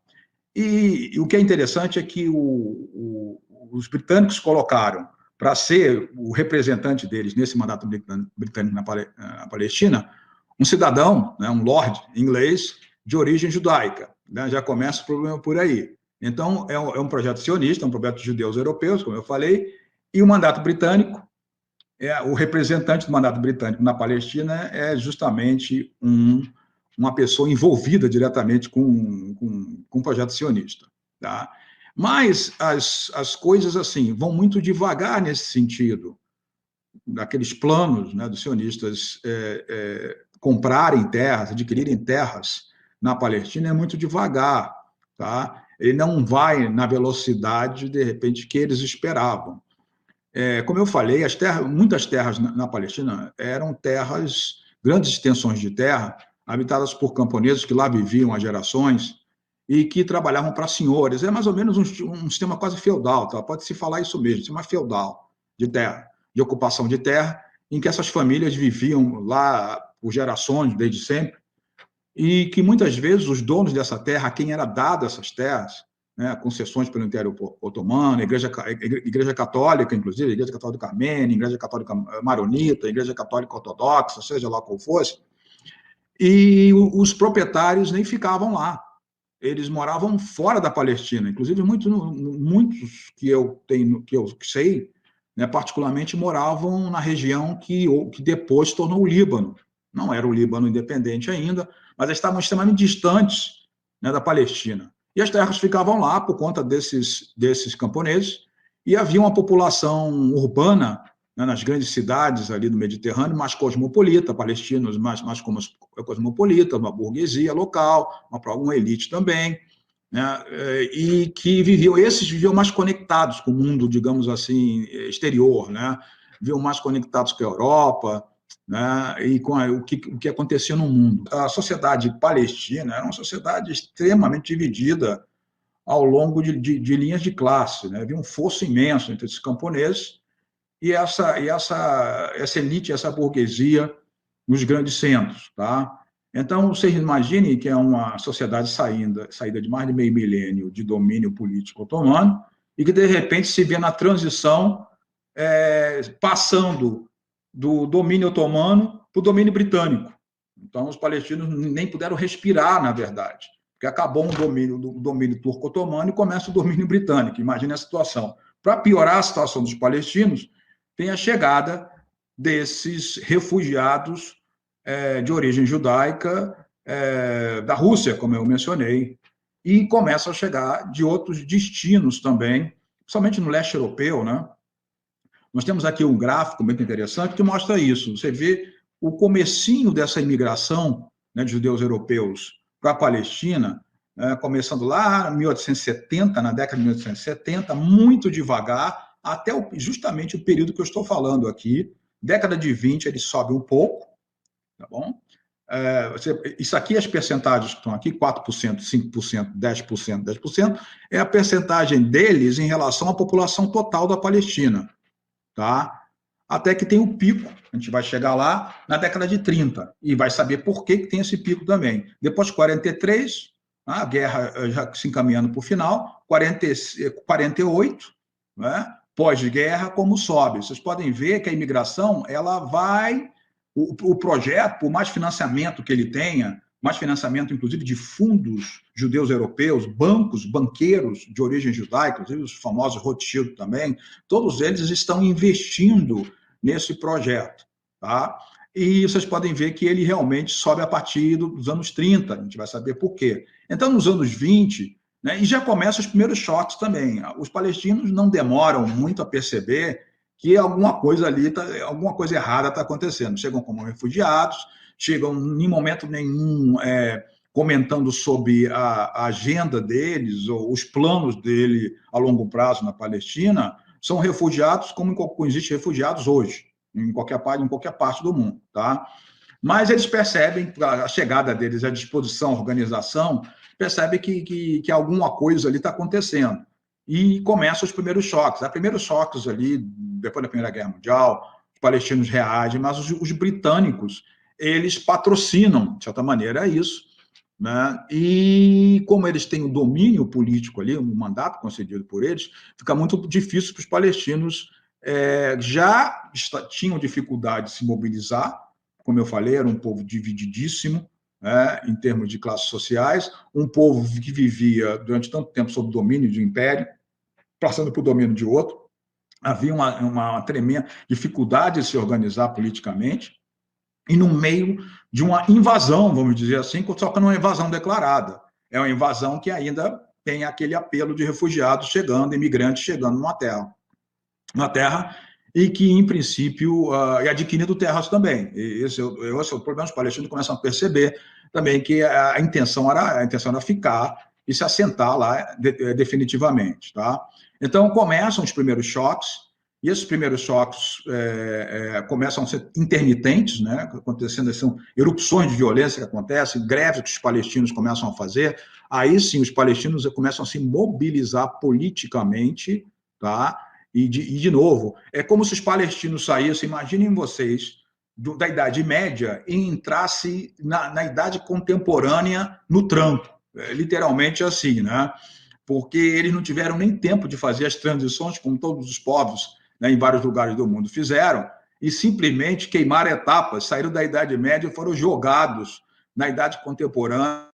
E o que é interessante é que os britânicos colocaram para ser o representante deles nesse mandato britânico na Palestina, um cidadão, né, um lord inglês de origem judaica. Né? Já começa o problema por aí. Então, é um projeto sionista, um projeto de judeus europeus, como eu falei, e o mandato britânico, o representante do mandato britânico na Palestina é justamente uma pessoa envolvida diretamente com o projeto sionista. Tá? Mas as coisas assim vão muito devagar nesse sentido, daqueles planos, né, dos sionistas comprarem terras, adquirirem terras na Palestina, é muito devagar. Tá? Ele não vai na velocidade, de repente, que eles esperavam. Como eu falei, muitas terras na Palestina eram terras, grandes extensões de terra, habitadas por camponeses que lá viviam há gerações e que trabalhavam para senhores. É mais ou menos um sistema quase feudal, tá? Pode-se falar isso mesmo, sistema feudal de terra, de ocupação de terra, em que essas famílias viviam lá por gerações, desde sempre, e que muitas vezes os donos dessa terra, a quem era dado essas terras, né, concessões pelo Império Otomano, Igreja Católica, inclusive, Igreja Católica Armênia, Igreja Católica Maronita, Igreja Católica Ortodoxa, seja lá qual fosse, e os proprietários nem ficavam lá. Eles moravam fora da Palestina. Inclusive, muitos que eu sei, né, particularmente, moravam na região que depois se tornou o Líbano. Não era o Líbano independente ainda, mas estavam extremamente distantes, né, da Palestina. E as terras ficavam lá por conta desses camponeses, e havia uma população urbana, né, nas grandes cidades ali do Mediterrâneo, mais cosmopolita, palestinos mais cosmopolita, uma burguesia local, uma elite também, né, e que esses viviam mais conectados com o mundo, digamos assim, exterior, né, viviam mais conectados com a Europa, né, e com o que acontecia no mundo. A sociedade palestina era uma sociedade extremamente dividida ao longo de linhas de classe, né? Havia um fosso imenso entre esses camponeses e essa elite, essa burguesia nos grandes centros. Tá? Então, vocês imaginem que é uma sociedade saída de mais de meio milênio de domínio político otomano, e que, de repente, se vê na transição, passando do domínio otomano para o domínio britânico. Então, os palestinos nem puderam respirar, na verdade, porque acabou o domínio turco-otomano e começa o domínio britânico. Imagine a situação. Para piorar a situação dos palestinos, tem a chegada desses refugiados de origem judaica da Rússia, como eu mencionei, e começam a chegar de outros destinos também, principalmente no leste europeu, né? Nós temos aqui um gráfico muito interessante que mostra isso. Você vê o comecinho dessa imigração, né, de judeus europeus para a Palestina, começando lá em 1870, na década de 1870, muito devagar, até justamente o período que eu estou falando aqui. Década de 20, ele sobe um pouco, tá bom? Isso aqui, as percentagens que estão aqui, 4%, 5%, 10%, 10%, é a percentagem deles em relação à população total da Palestina, tá? Até que tem o pico, a gente vai chegar lá na década de 30, e vai saber por que tem esse pico também. Depois de 43, a guerra já se encaminhando para o final, 48, né? Pós-guerra, como sobe. Vocês podem ver que a imigração, ela vai... O projeto, por mais financiamento que ele tenha, mais financiamento, inclusive, de fundos judeus europeus, banqueiros de origem judaica, os famosos Rothschild também, todos eles estão investindo nesse projeto, tá? E vocês podem ver que ele realmente sobe a partir dos anos 30, a gente vai saber por quê. Então, nos anos 20, né, e já começam os primeiros choques também. Os palestinos não demoram muito a perceber que alguma coisa ali, alguma coisa errada está acontecendo. Chegam como refugiados, chegam em momento nenhum comentando sobre a agenda deles, ou os planos dele a longo prazo na Palestina. São refugiados como existem refugiados hoje, em qualquer parte do mundo, tá? Mas eles percebem, a chegada deles, a disposição, a organização, percebe que alguma coisa ali está acontecendo. E começam os primeiros choques. Há primeiros choques ali, depois da Primeira Guerra Mundial, os palestinos reagem, mas os britânicos, eles patrocinam, de certa maneira, isso, né? E como eles têm um domínio político ali, um mandato concedido por eles, fica muito difícil para os palestinos, já tinham dificuldade de se mobilizar, como eu falei, era um povo divididíssimo, em termos de classes sociais, um povo que vivia durante tanto tempo sob o domínio de um império, passando por domínio de outro. Havia uma tremenda dificuldade de se organizar politicamente, e no meio de uma invasão, vamos dizer assim, só que não é uma invasão declarada. É uma invasão que ainda tem aquele apelo de refugiados chegando, imigrantes chegando numa terra, e que, em princípio, é adquirindo terras também. Esse é o problema. Os palestinos começam a perceber também que a intenção era ficar e se assentar lá definitivamente, tá? Então, começam os primeiros choques, e esses primeiros choques começam a ser intermitentes, né? Acontecendo, são erupções de violência que acontecem, greves que os palestinos começam a fazer. Aí sim, os palestinos começam a se mobilizar politicamente, tá? E, de novo, é como se os palestinos saíssem, imaginem vocês, da Idade Média e entrassem na Idade Contemporânea no tranco. Literalmente assim, né? Porque eles não tiveram nem tempo de fazer as transições, como todos os povos, né, em vários lugares do mundo fizeram, e simplesmente queimaram etapas, saíram da Idade Média e foram jogados na Idade Contemporânea,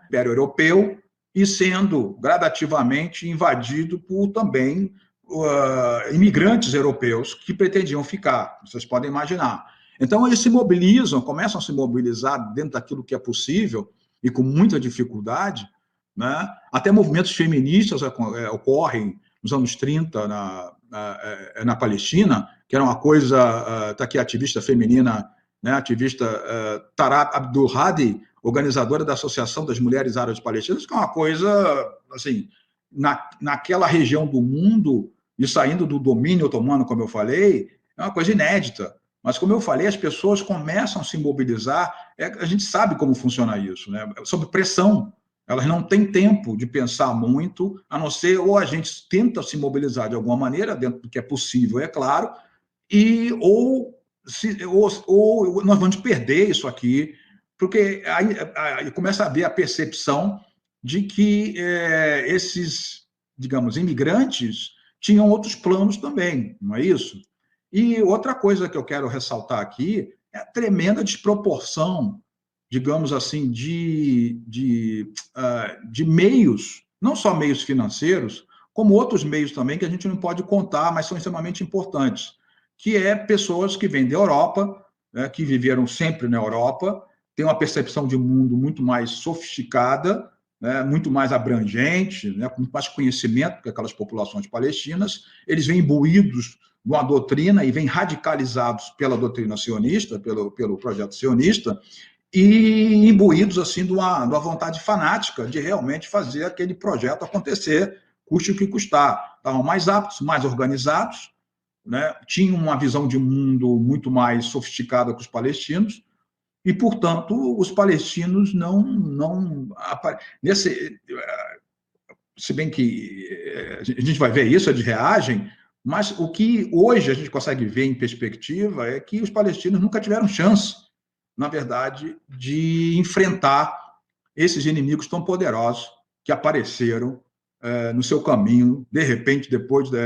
Império Europeu, e sendo gradativamente invadido por também imigrantes europeus que pretendiam ficar, vocês podem imaginar. Então, eles se mobilizam, começam a se mobilizar dentro daquilo que é possível, e com muita dificuldade, né? Até movimentos feministas ocorrem nos anos 30 na Palestina, que era uma coisa... Está aqui a ativista feminina, né? Ativista Tarat Abdul-Hadi, organizadora da Associação das Mulheres Árabes Palestinas, que é uma coisa, assim, naquela região do mundo, e saindo do domínio otomano, como eu falei, é uma coisa inédita. Mas, como eu falei, as pessoas começam a se mobilizar, a gente sabe como funciona isso, né? Sob pressão. Elas não têm tempo de pensar muito, a não ser, ou a gente tenta se mobilizar de alguma maneira, dentro do que é possível, é claro, ou nós vamos perder isso aqui, porque aí começa a haver a percepção de que esses, digamos, imigrantes tinham outros planos também, não é isso? E outra coisa que eu quero ressaltar aqui é a tremenda desproporção, digamos assim, de meios, não só meios financeiros, como outros meios também que a gente não pode contar, mas são extremamente importantes, que é pessoas que vêm da Europa, né, que viveram sempre na Europa, têm uma percepção de mundo muito mais sofisticada, né, muito mais abrangente, né, com muito mais conhecimento que aquelas populações palestinas. Eles vêm imbuídos de uma doutrina e vêm radicalizados pela doutrina sionista, pelo projeto sionista, e imbuídos assim de uma vontade fanática de realmente fazer aquele projeto acontecer, custe o que custar. Estavam mais aptos, mais organizados, né? Tinham uma visão de mundo muito mais sofisticada que os palestinos, e, portanto, os palestinos se bem que a gente vai ver isso, é de reagem, mas o que hoje a gente consegue ver em perspectiva é que os palestinos nunca tiveram chance, na verdade, de enfrentar esses inimigos tão poderosos que apareceram no seu caminho, de repente, depois do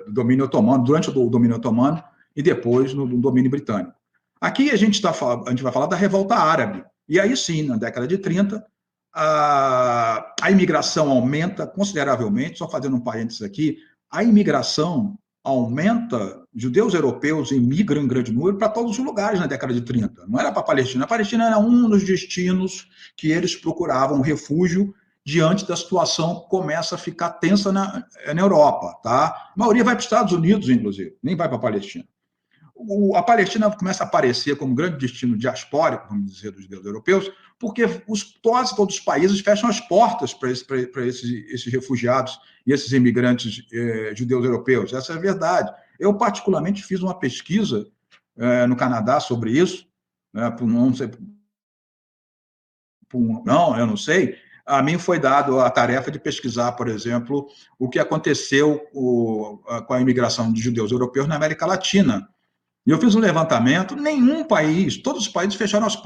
domínio otomano, durante o domínio otomano e depois no domínio britânico. Aqui a gente vai falar da revolta árabe. E aí sim, na década de 30, a imigração aumenta consideravelmente. Só fazendo um parênteses aqui, a imigração aumenta, judeus europeus imigram em grande número para todos os lugares na década de 30. Não era para a Palestina. A Palestina era um dos destinos que eles procuravam refúgio diante da situação que começa a ficar tensa na Europa. Tá? A maioria vai para os Estados Unidos, inclusive, nem vai para a Palestina. A Palestina começa a aparecer como grande destino diaspórico, vamos dizer, dos judeus europeus, porque quase todos os países fecham as portas para esses refugiados e esses imigrantes judeus europeus. Essa é a verdade. Eu, particularmente, fiz uma pesquisa no Canadá sobre isso, né, eu não sei. A mim foi dado a tarefa de pesquisar, por exemplo, o que aconteceu com a imigração de judeus europeus na América Latina. E eu fiz um levantamento, nenhum país, todos os países fecharam as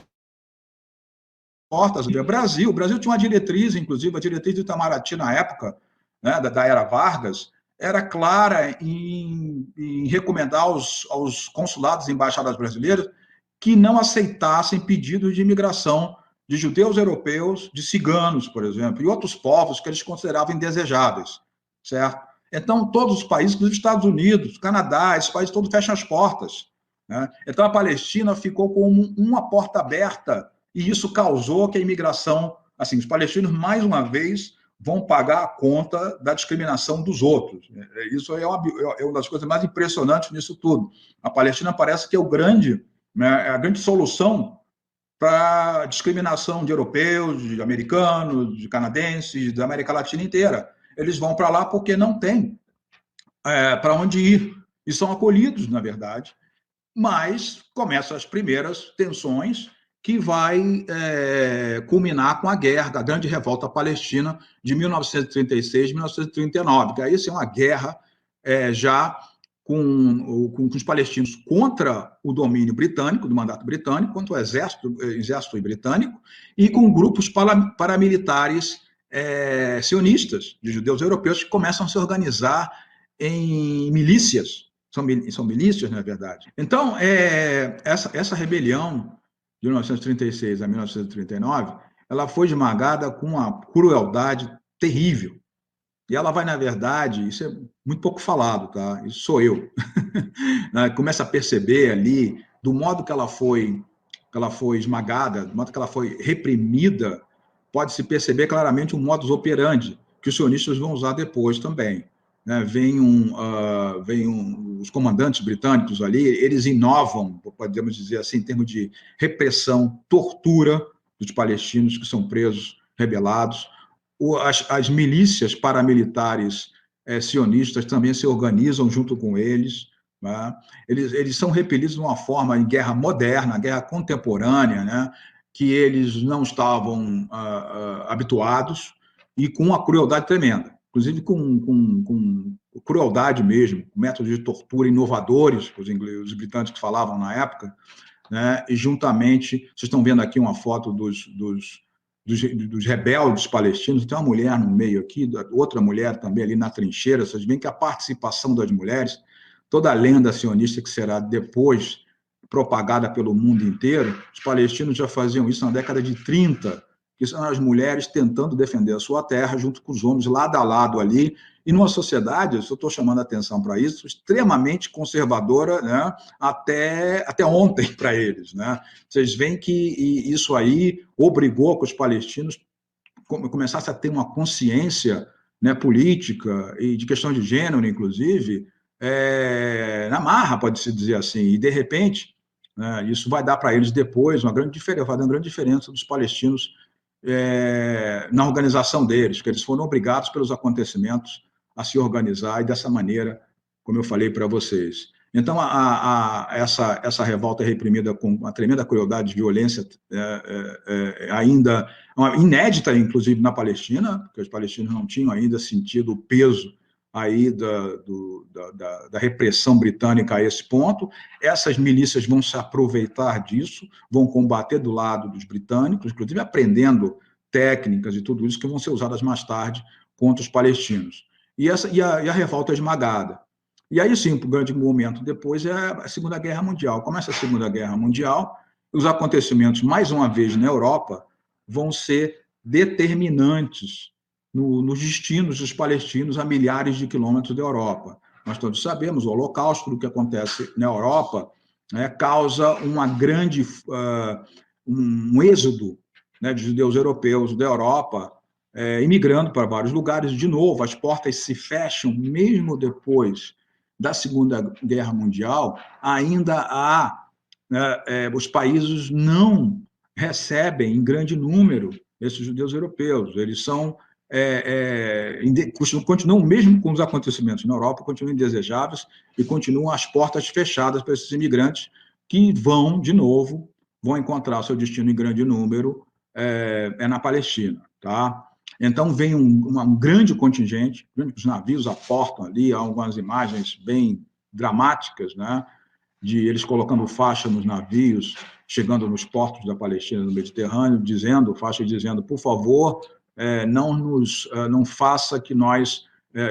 portas. O Brasil tinha uma diretriz, inclusive, a diretriz do Itamaraty na época, né, da era Vargas, era clara em recomendar aos consulados e embaixadas brasileiras que não aceitassem pedidos de imigração de judeus europeus, de ciganos, por exemplo, e outros povos que eles consideravam indesejáveis, certo? Então, todos os países, inclusive Estados Unidos, Canadá, esses países todos fecham as portas, né? Então, a Palestina ficou com uma porta aberta, e isso causou que a imigração, assim, os palestinos, mais uma vez, vão pagar a conta da discriminação dos outros. Isso é uma das coisas mais impressionantes nisso tudo. A Palestina parece que é a grande solução para a discriminação de europeus, de americanos, de canadenses, da América Latina inteira. Eles vão para lá porque não tem para onde ir, e são acolhidos, na verdade, mas começam as primeiras tensões que vai culminar com a guerra, a grande revolta palestina de 1936, 1939, que aí é uma guerra já com os palestinos contra o domínio britânico, do mandato britânico, contra o exército britânico, e com grupos paramilitares sionistas, de judeus europeus, que começam a se organizar em milícias. São milícias, na verdade. Então, essa rebelião de 1936 a 1939, ela foi esmagada com uma crueldade terrível. E ela vai, na verdade, isso é muito pouco falado, tá? Isso sou eu. Começa a perceber ali, do modo que ela foi esmagada, do modo que ela foi reprimida, pode-se perceber claramente um modus operandi que os sionistas vão usar depois também. Vem os comandantes britânicos ali, eles inovam, podemos dizer assim, em termos de repressão, tortura dos palestinos que são presos, rebelados. As milícias paramilitares sionistas também se organizam junto com eles. Né? Eles são repelidos de uma forma em guerra moderna, guerra contemporânea, né? Que eles não estavam habituados, e com uma crueldade tremenda. Inclusive com crueldade mesmo, métodos de tortura inovadores, os britânicos falavam na época, né, e juntamente, vocês estão vendo aqui uma foto dos rebeldes palestinos, tem uma mulher no meio aqui, outra mulher também ali na trincheira, vocês veem que a participação das mulheres, toda a lenda sionista que será depois propagada pelo mundo inteiro, os palestinos já faziam isso na década de 30, que são as mulheres tentando defender a sua terra junto com os homens lado a lado ali, e numa sociedade, eu estou chamando a atenção para isso, extremamente conservadora, né, até ontem para eles, né? Vocês veem que isso aí obrigou que os palestinos começassem a ter uma consciência, né, política e de questão de gênero, inclusive, na marra, pode-se dizer assim, e de repente, né, isso vai dar para eles depois vai dar uma grande diferença dos palestinos na organização deles, que eles foram obrigados pelos acontecimentos a se organizar e dessa maneira, como eu falei para vocês. Então, essa revolta reprimida com uma tremenda crueldade de violência ainda inédita, inclusive, na Palestina, porque os palestinos não tinham ainda sentido o peso aí da repressão britânica a esse ponto. Essas milícias vão se aproveitar disso, vão combater do lado dos britânicos, inclusive aprendendo técnicas e tudo isso que vão ser usadas mais tarde contra os palestinos. E a revolta é esmagada. E aí, sim, o grande momento depois é a Segunda Guerra Mundial. Começa a Segunda Guerra Mundial, os acontecimentos, mais uma vez, na Europa, vão ser determinantes nos destinos dos palestinos a milhares de quilômetros da Europa. Nós todos sabemos, o Holocausto, o que acontece na Europa, causa um êxodo, né, de judeus europeus da Europa, imigrando para vários lugares. De novo, as portas se fecham, mesmo depois da Segunda Guerra Mundial, ainda os países não recebem em grande número esses judeus europeus. Eles são continuam, mesmo com os acontecimentos na Europa, continuam indesejáveis e continuam as portas fechadas para esses imigrantes que vão encontrar seu destino em grande número na Palestina, tá? Então, vem um grande contingente, os navios aportam ali, há algumas imagens bem dramáticas, né, de eles colocando faixa nos navios, chegando nos portos da Palestina, no Mediterrâneo, dizendo, por favor, não faça que nós,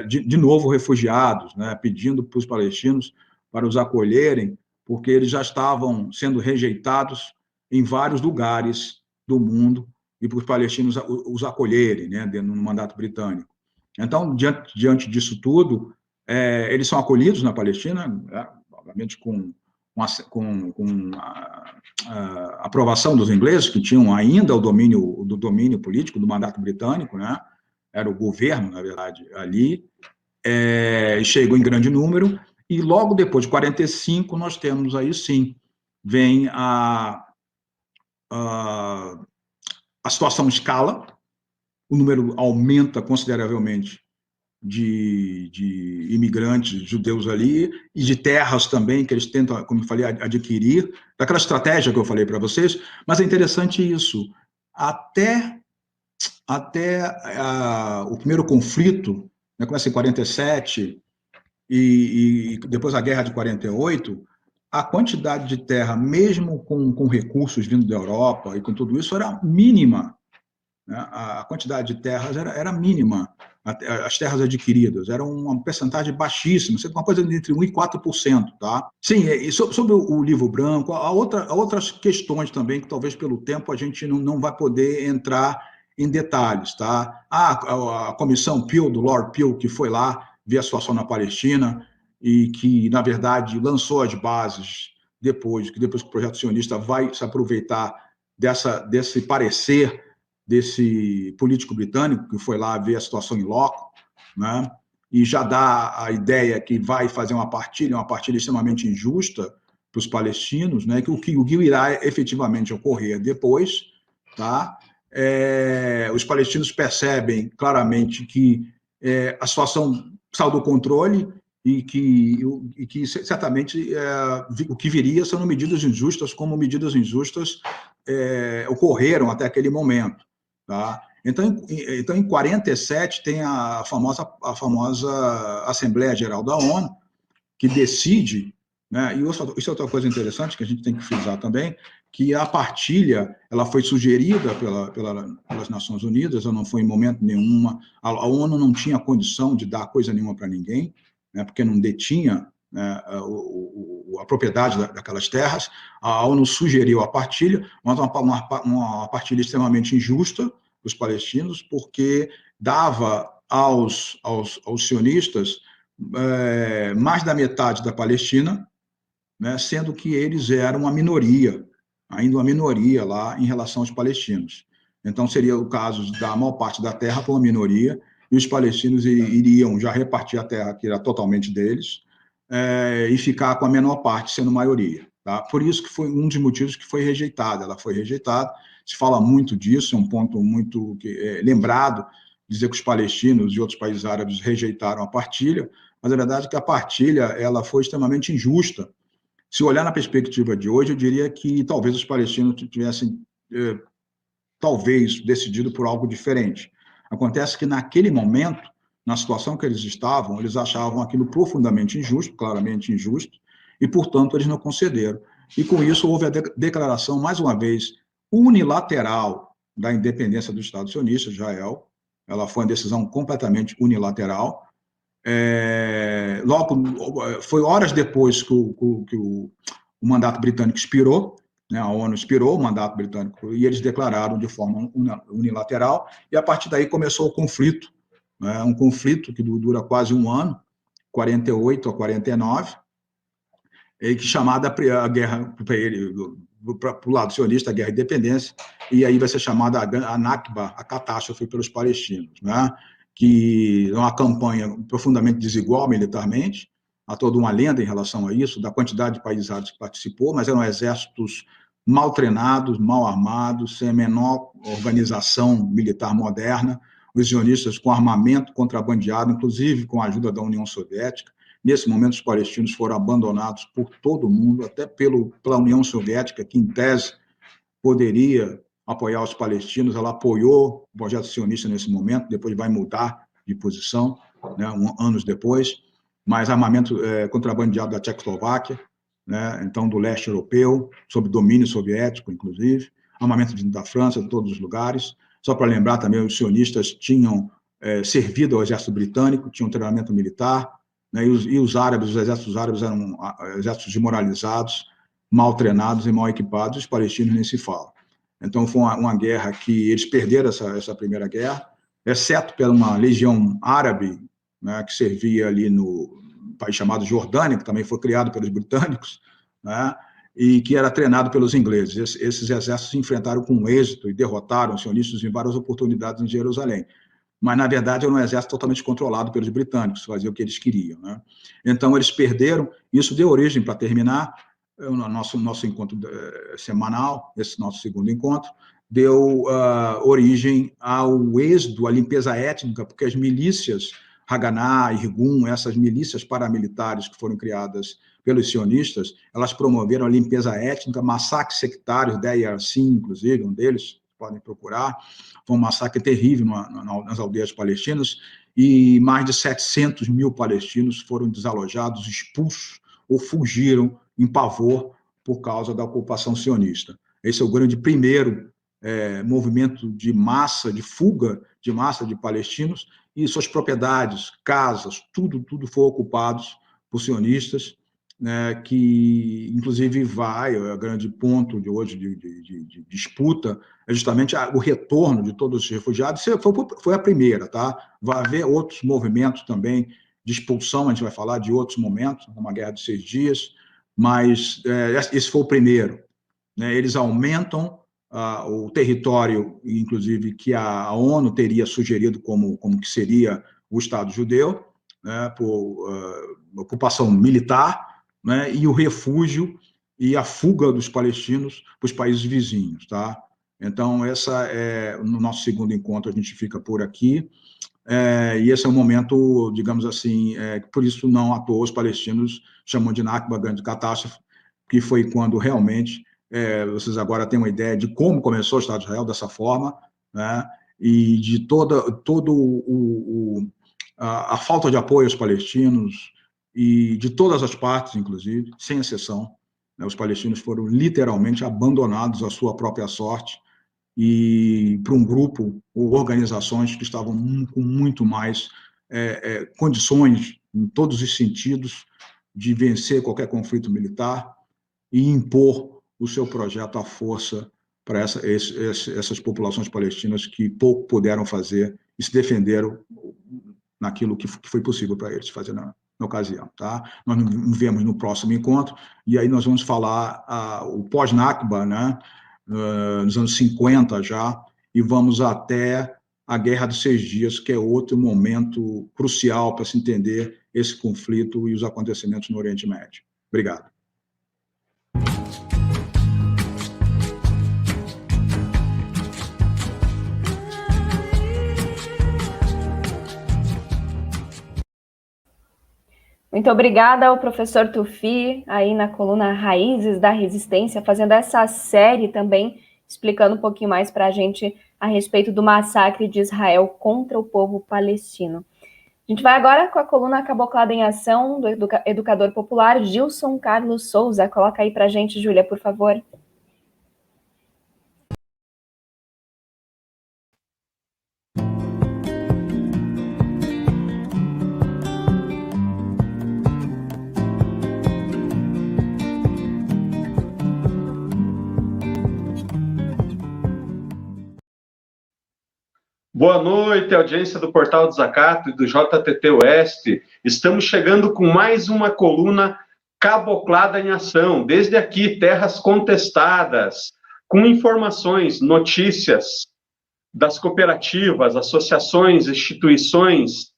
de novo, refugiados, né, pedindo para os palestinos para os acolherem, porque eles já estavam sendo rejeitados em vários lugares do mundo, e para os palestinos os acolherem, né, no mandato britânico. Então, diante disso tudo, eles são acolhidos na Palestina, obviamente com a aprovação dos ingleses, que tinham ainda o domínio político do mandato britânico, né, era o governo, na verdade, ali, chegou em grande número, e logo depois de 45, nós temos aí, sim, vem a situação escala, o número aumenta consideravelmente de imigrantes judeus ali, e de terras também, que eles tentam, como eu falei, adquirir, daquela estratégia que eu falei para vocês, mas é interessante isso, até o primeiro conflito, né, começa em 47, e depois a guerra de 48, a quantidade de terra, mesmo com recursos vindo da Europa e com tudo isso, era mínima, né? A quantidade de terras era mínima, as terras adquiridas, era uma percentagem baixíssima, uma coisa entre 1% e 4%. Tá? Sim, e sobre o livro branco, há outras questões também que talvez pelo tempo a gente não vai poder entrar em detalhes. Tá? A comissão Peel, do Lord Peel, que foi lá ver a situação na Palestina, e que, na verdade, lançou as bases depois que o projeto sionista vai se aproveitar desse parecer desse político britânico que foi lá ver a situação em loco, né, e já dá a ideia que vai fazer uma partilha extremamente injusta para os palestinos, né, que o que irá efetivamente ocorrer depois, tá? Os palestinos percebem claramente que a situação saiu do controle, e que certamente o que viria são medidas injustas, como medidas injustas ocorreram até aquele momento. Tá? Então, em 47, tem a famosa Assembleia Geral da ONU, que decide, né? E isso é outra coisa interessante que a gente tem que frisar também, que a partilha ela foi sugerida pelas Nações Unidas, ela não foi em momento nenhum, a ONU não tinha condição de dar coisa nenhuma para ninguém, né, porque não detinha, né, a propriedade daquelas terras. A ONU sugeriu a partilha, mas uma partilha extremamente injusta para os palestinos, porque dava aos sionistas mais da metade da Palestina, né, sendo que eles eram uma minoria, ainda uma minoria lá em relação aos palestinos. Então, seria o caso de dar a maior parte da terra para uma minoria, e os palestinos iriam já repartir a terra, que era totalmente deles, e ficar com a menor parte, sendo maioria. Tá? Por isso que foi um dos motivos que foi rejeitada. Ela foi rejeitada, se fala muito disso, é um ponto muito lembrado, dizer que os palestinos e outros países árabes rejeitaram a partilha, mas a verdade é que a partilha ela foi extremamente injusta. Se olhar na perspectiva de hoje, eu diria que talvez os palestinos tivessem, talvez, decidido por algo diferente. Acontece que, naquele momento, na situação que eles estavam, eles achavam aquilo profundamente injusto, claramente injusto, e, portanto, eles não concederam. E, com isso, houve a declaração, mais uma vez, unilateral da independência do Estado sionista, Israel. Ela foi uma decisão completamente unilateral. Logo, foi horas depois que o mandato britânico expirou, né, a ONU expirou o mandato britânico, e eles declararam de forma unilateral, e a partir daí começou o conflito, né, um conflito que dura quase um ano, 48 a 49, que chamada a guerra para o lado sionista, a guerra de independência, e aí vai ser chamada a Nakba, a catástrofe pelos palestinos, né? Que é uma campanha profundamente desigual militarmente, há toda uma lenda em relação a isso, da quantidade de países árabes que participou, mas eram exércitos mal treinados, mal armados, sem a menor organização militar moderna, os sionistas com armamento contrabandeado, inclusive com a ajuda da União Soviética. Nesse momento, os palestinos foram abandonados por todo mundo, até pela União Soviética, que, em tese, poderia apoiar os palestinos. Ela apoiou o projeto sionista nesse momento, depois vai mudar de posição, né, anos depois, mas armamento contrabandeado da Tchecoslováquia, né, então do leste europeu, sob domínio soviético, inclusive, armamento da França, de todos os lugares. Só para lembrar também, os sionistas tinham servido ao exército britânico, tinham treinamento militar, né, e os árabes, os exércitos árabes eram exércitos desmoralizados, mal treinados e mal equipados, os palestinos nem se fala. Então, foi uma guerra que eles perderam essa primeira guerra, exceto pela uma legião árabe, né, que servia ali no país chamado Jordânia, que também foi criado pelos britânicos, né, e que era treinado pelos ingleses. Esses exércitos se enfrentaram com êxito e derrotaram os sionistas em várias oportunidades em Jerusalém. Mas, na verdade, era um exército totalmente controlado pelos britânicos, fazia o que eles queriam, né? Então, eles perderam, isso deu origem, para terminar, o nosso encontro semanal, esse nosso segundo encontro, deu origem ao êxodo, à limpeza étnica, porque as milícias Haganah, Irgun, essas milícias paramilitares que foram criadas pelos sionistas, elas promoveram a limpeza étnica, massacres sectários, Deir Yassin, inclusive, um deles, podem procurar, foi um massacre terrível nas aldeias palestinas, e mais de 700 mil palestinos foram desalojados, expulsos ou fugiram em pavor por causa da ocupação sionista. Esse é o grande primeiro movimento de massa, de fuga de massa de palestinos, e suas propriedades, casas, tudo foi ocupado por sionistas, né, que, inclusive, o grande ponto de hoje de disputa é justamente o retorno de todos os refugiados. Foi a primeira, tá? Vai haver outros movimentos também de expulsão, a gente vai falar de outros momentos, uma guerra de 6 dias, mas esse foi o primeiro, né? Eles aumentam o território, inclusive, que a ONU teria sugerido como que seria o Estado judeu, né, por ocupação militar, né, e o refúgio e a fuga dos palestinos para os países vizinhos, tá? Então, no nosso segundo encontro, a gente fica por aqui, e esse é um momento, digamos assim, por isso não à toa os palestinos chamam de Nakba, grande catástrofe, que foi quando realmente vocês agora têm uma ideia de como começou o Estado de Israel dessa forma, né, e de toda a falta de apoio aos palestinos, e de todas as partes, inclusive, sem exceção, né? Os palestinos foram literalmente abandonados à sua própria sorte e para um grupo ou organizações que estavam com muito mais condições, em todos os sentidos, de vencer qualquer conflito militar e impor o seu projeto à força para essas populações palestinas que pouco puderam fazer e se defenderam naquilo que foi possível para eles fazer na ocasião. Tá? Nós nos vemos no próximo encontro, e aí nós vamos falar o pós-Nakba, né, nos anos 50 já, e vamos até a Guerra dos 6 Dias, que é outro momento crucial para se entender esse conflito e os acontecimentos no Oriente Médio. Obrigado. Muito obrigada ao professor Tuffi, aí na coluna Raízes da Resistência, fazendo essa série também, explicando um pouquinho mais para a gente a respeito do massacre de Israel contra o povo palestino. A gente vai agora com a coluna Caboclada em Ação, do educador popular Gilson Carlos Souza. Coloca aí para a gente, Júlia, por favor. Boa noite, audiência do Portal Desacato e do JTT Oeste. Estamos chegando com mais uma coluna Caboclada em Ação, desde aqui, terras contestadas, com informações, notícias das cooperativas, associações, instituições,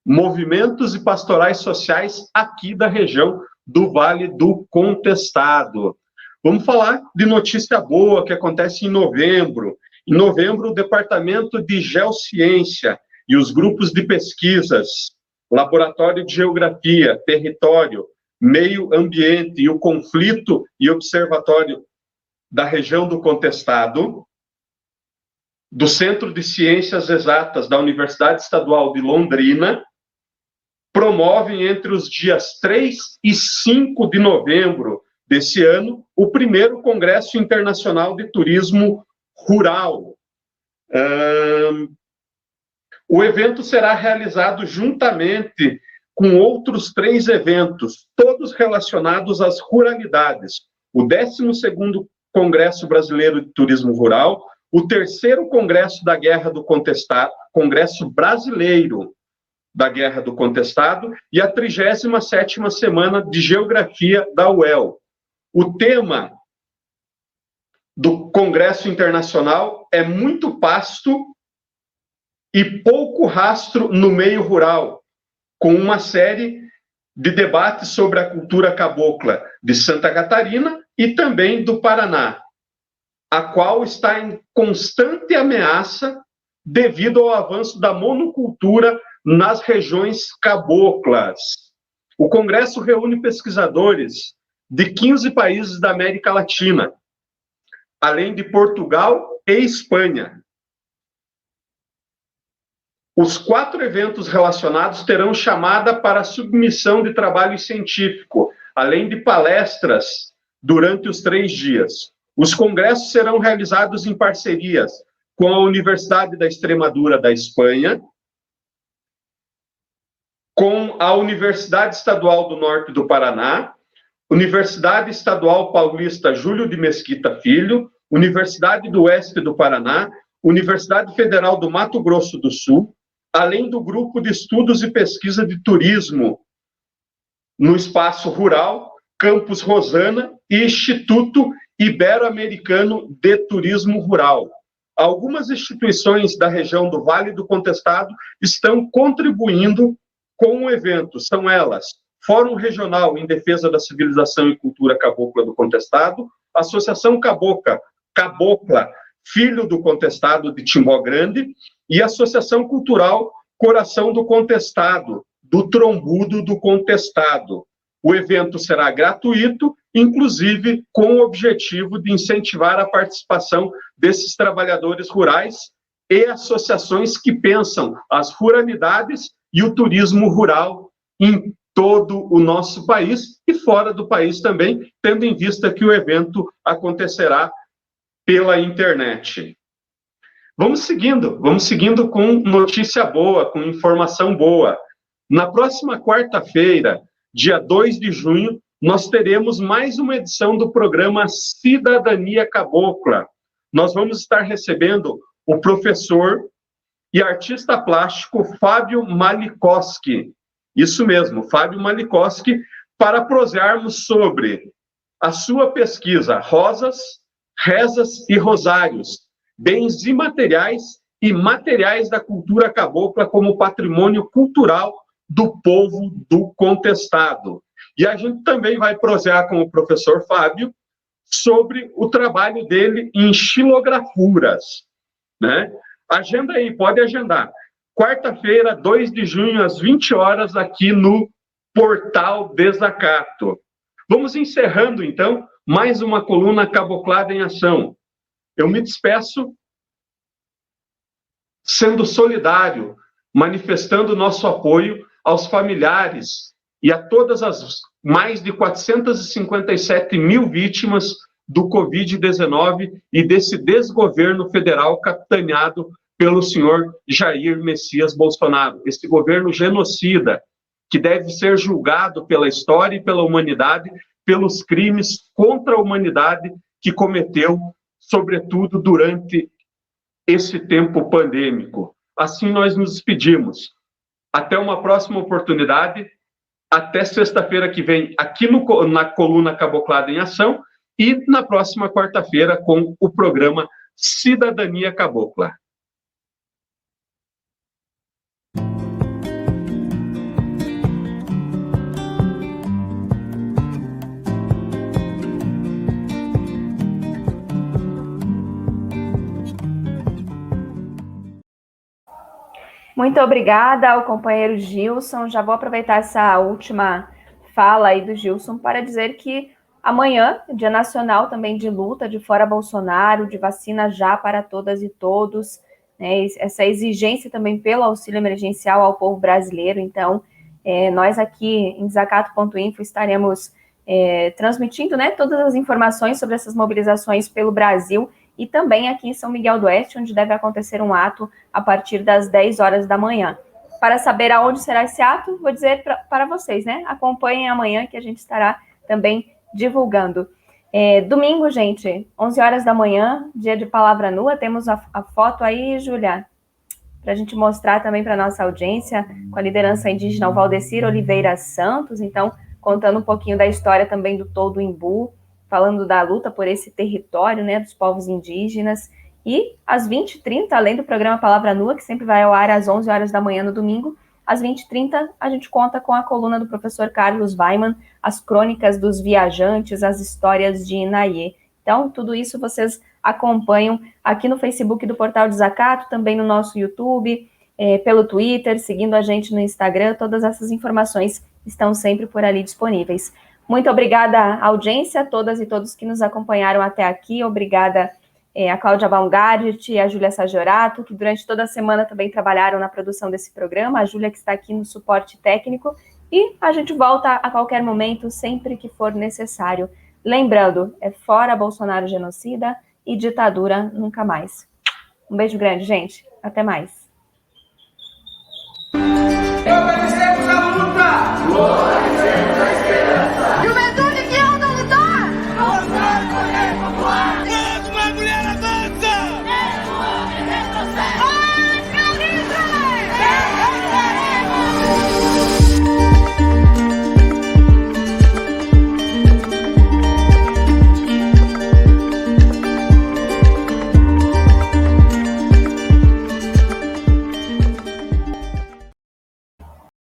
movimentos e pastorais sociais aqui da região do Vale do Contestado. Vamos falar de notícia boa que acontece em novembro. Em novembro, o Departamento de Geociência e os grupos de pesquisas, Laboratório de Geografia, Território, Meio Ambiente e o Conflito e Observatório da região do Contestado, do Centro de Ciências Exatas da Universidade Estadual de Londrina, promovem entre os dias 3 e 5 de novembro desse ano o primeiro Congresso Internacional de Turismo Rural. O evento será realizado juntamente com outros 3 eventos, todos relacionados às ruralidades. O 12º Congresso Brasileiro de Turismo Rural, o 3º Congresso da Guerra do Contestado, Congresso Brasileiro da Guerra do Contestado, e a 37ª Semana de Geografia da UEL. O tema do Congresso Internacional é muito pasto e pouco rastro no meio rural, com uma série de debates sobre a cultura cabocla de Santa Catarina e também do Paraná, a qual está em constante ameaça devido ao avanço da monocultura nas regiões caboclas. O Congresso reúne pesquisadores de 15 países da América Latina, além de Portugal e Espanha. Os 4 eventos relacionados terão chamada para submissão de trabalho científico, além de palestras durante os 3 dias. Os congressos serão realizados em parcerias com a Universidade da Extremadura da Espanha, com a Universidade Estadual do Norte do Paraná, Universidade Estadual Paulista Júlio de Mesquita Filho, Universidade do Oeste do Paraná, Universidade Federal do Mato Grosso do Sul, além do Grupo de Estudos e Pesquisa de Turismo no Espaço Rural, Campus Rosana e Instituto Ibero-Americano de Turismo Rural. Algumas instituições da região do Vale do Contestado estão contribuindo com o evento. São elas: Fórum Regional em Defesa da Civilização e Cultura Cabocla do Contestado, Associação Cabocla Filho do Contestado de Timbó Grande e Associação Cultural Coração do Contestado, do Trombudo do Contestado. O evento será gratuito, inclusive com o objetivo de incentivar a participação desses trabalhadores rurais e associações que pensam as ruralidades e o turismo rural em todo o nosso país e fora do país também, tendo em vista que o evento acontecerá pela internet. Vamos seguindo com notícia boa, com informação boa. Na próxima quarta-feira, dia 2 de junho, nós teremos mais uma edição do programa Cidadania Cabocla. Nós vamos estar recebendo o professor e artista plástico Fábio Malikoski. Isso mesmo, Fábio Malikoski, para prosearmos sobre a sua pesquisa Rosas, Rezas e Rosários, bens imateriais e materiais da cultura cabocla como patrimônio cultural do povo do contestado. E a gente também vai prosear com o professor Fábio sobre o trabalho dele em xilografuras, né? Agenda aí, pode agendar. Quarta-feira, 2 de junho, às 20 horas, aqui no Portal Desacato. Vamos encerrando, então, mais uma coluna Caboclada em Ação. Eu me despeço sendo solidário, manifestando nosso apoio aos familiares e a todas as mais de 457 mil vítimas do Covid-19 e desse desgoverno federal capitaneado pelo senhor Jair Messias Bolsonaro. Esse governo genocida, que deve ser julgado pela história e pela humanidade, pelos crimes contra a humanidade que cometeu, sobretudo durante esse tempo pandêmico. Assim nós nos despedimos. Até uma próxima oportunidade. Até sexta-feira que vem, aqui na coluna Caboclada em Ação, e na próxima quarta-feira com o programa Cidadania Cabocla. Muito obrigada ao companheiro Gilson. Já vou aproveitar essa última fala aí do Gilson para dizer que amanhã, Dia Nacional também de luta, de fora Bolsonaro, de vacina já para todas e todos, né? Essa exigência também pelo auxílio emergencial ao povo brasileiro. Então, nós aqui em desacato.info estaremos transmitindo, né, todas as informações sobre essas mobilizações pelo Brasil e também aqui em São Miguel do Oeste, onde deve acontecer um ato a partir das 10 horas da manhã. Para saber aonde será esse ato, vou dizer para vocês, né? Acompanhem amanhã que a gente estará também divulgando. Domingo, gente, 11 horas da manhã, dia de Palavra Nua, temos a foto aí, Júlia, para a gente mostrar também para a nossa audiência, com a liderança indígena o Valdecir Oliveira Santos, então, contando um pouquinho da história também do Todo Imbu, falando da luta por esse território, né, dos povos indígenas. E às 20h30, além do programa Palavra Nua, que sempre vai ao ar às 11 horas da manhã no domingo, às 20h30 a gente conta com a coluna do professor Carlos Weimann, as crônicas dos viajantes, as histórias de Inayê. Então, tudo isso vocês acompanham aqui no Facebook do Portal Desacato, também no nosso YouTube, pelo Twitter, seguindo a gente no Instagram, todas essas informações estão sempre por ali disponíveis. Muito obrigada à audiência, todas e todos que nos acompanharam até aqui. Obrigada a Cláudia Baumgardt e a Júlia Sajorato, que durante toda a semana também trabalharam na produção desse programa. A Júlia que está aqui no suporte técnico. E a gente volta a qualquer momento, sempre que for necessário. Lembrando, fora Bolsonaro genocida e ditadura nunca mais. Um beijo grande, gente. Até mais. Obedecemos a luta!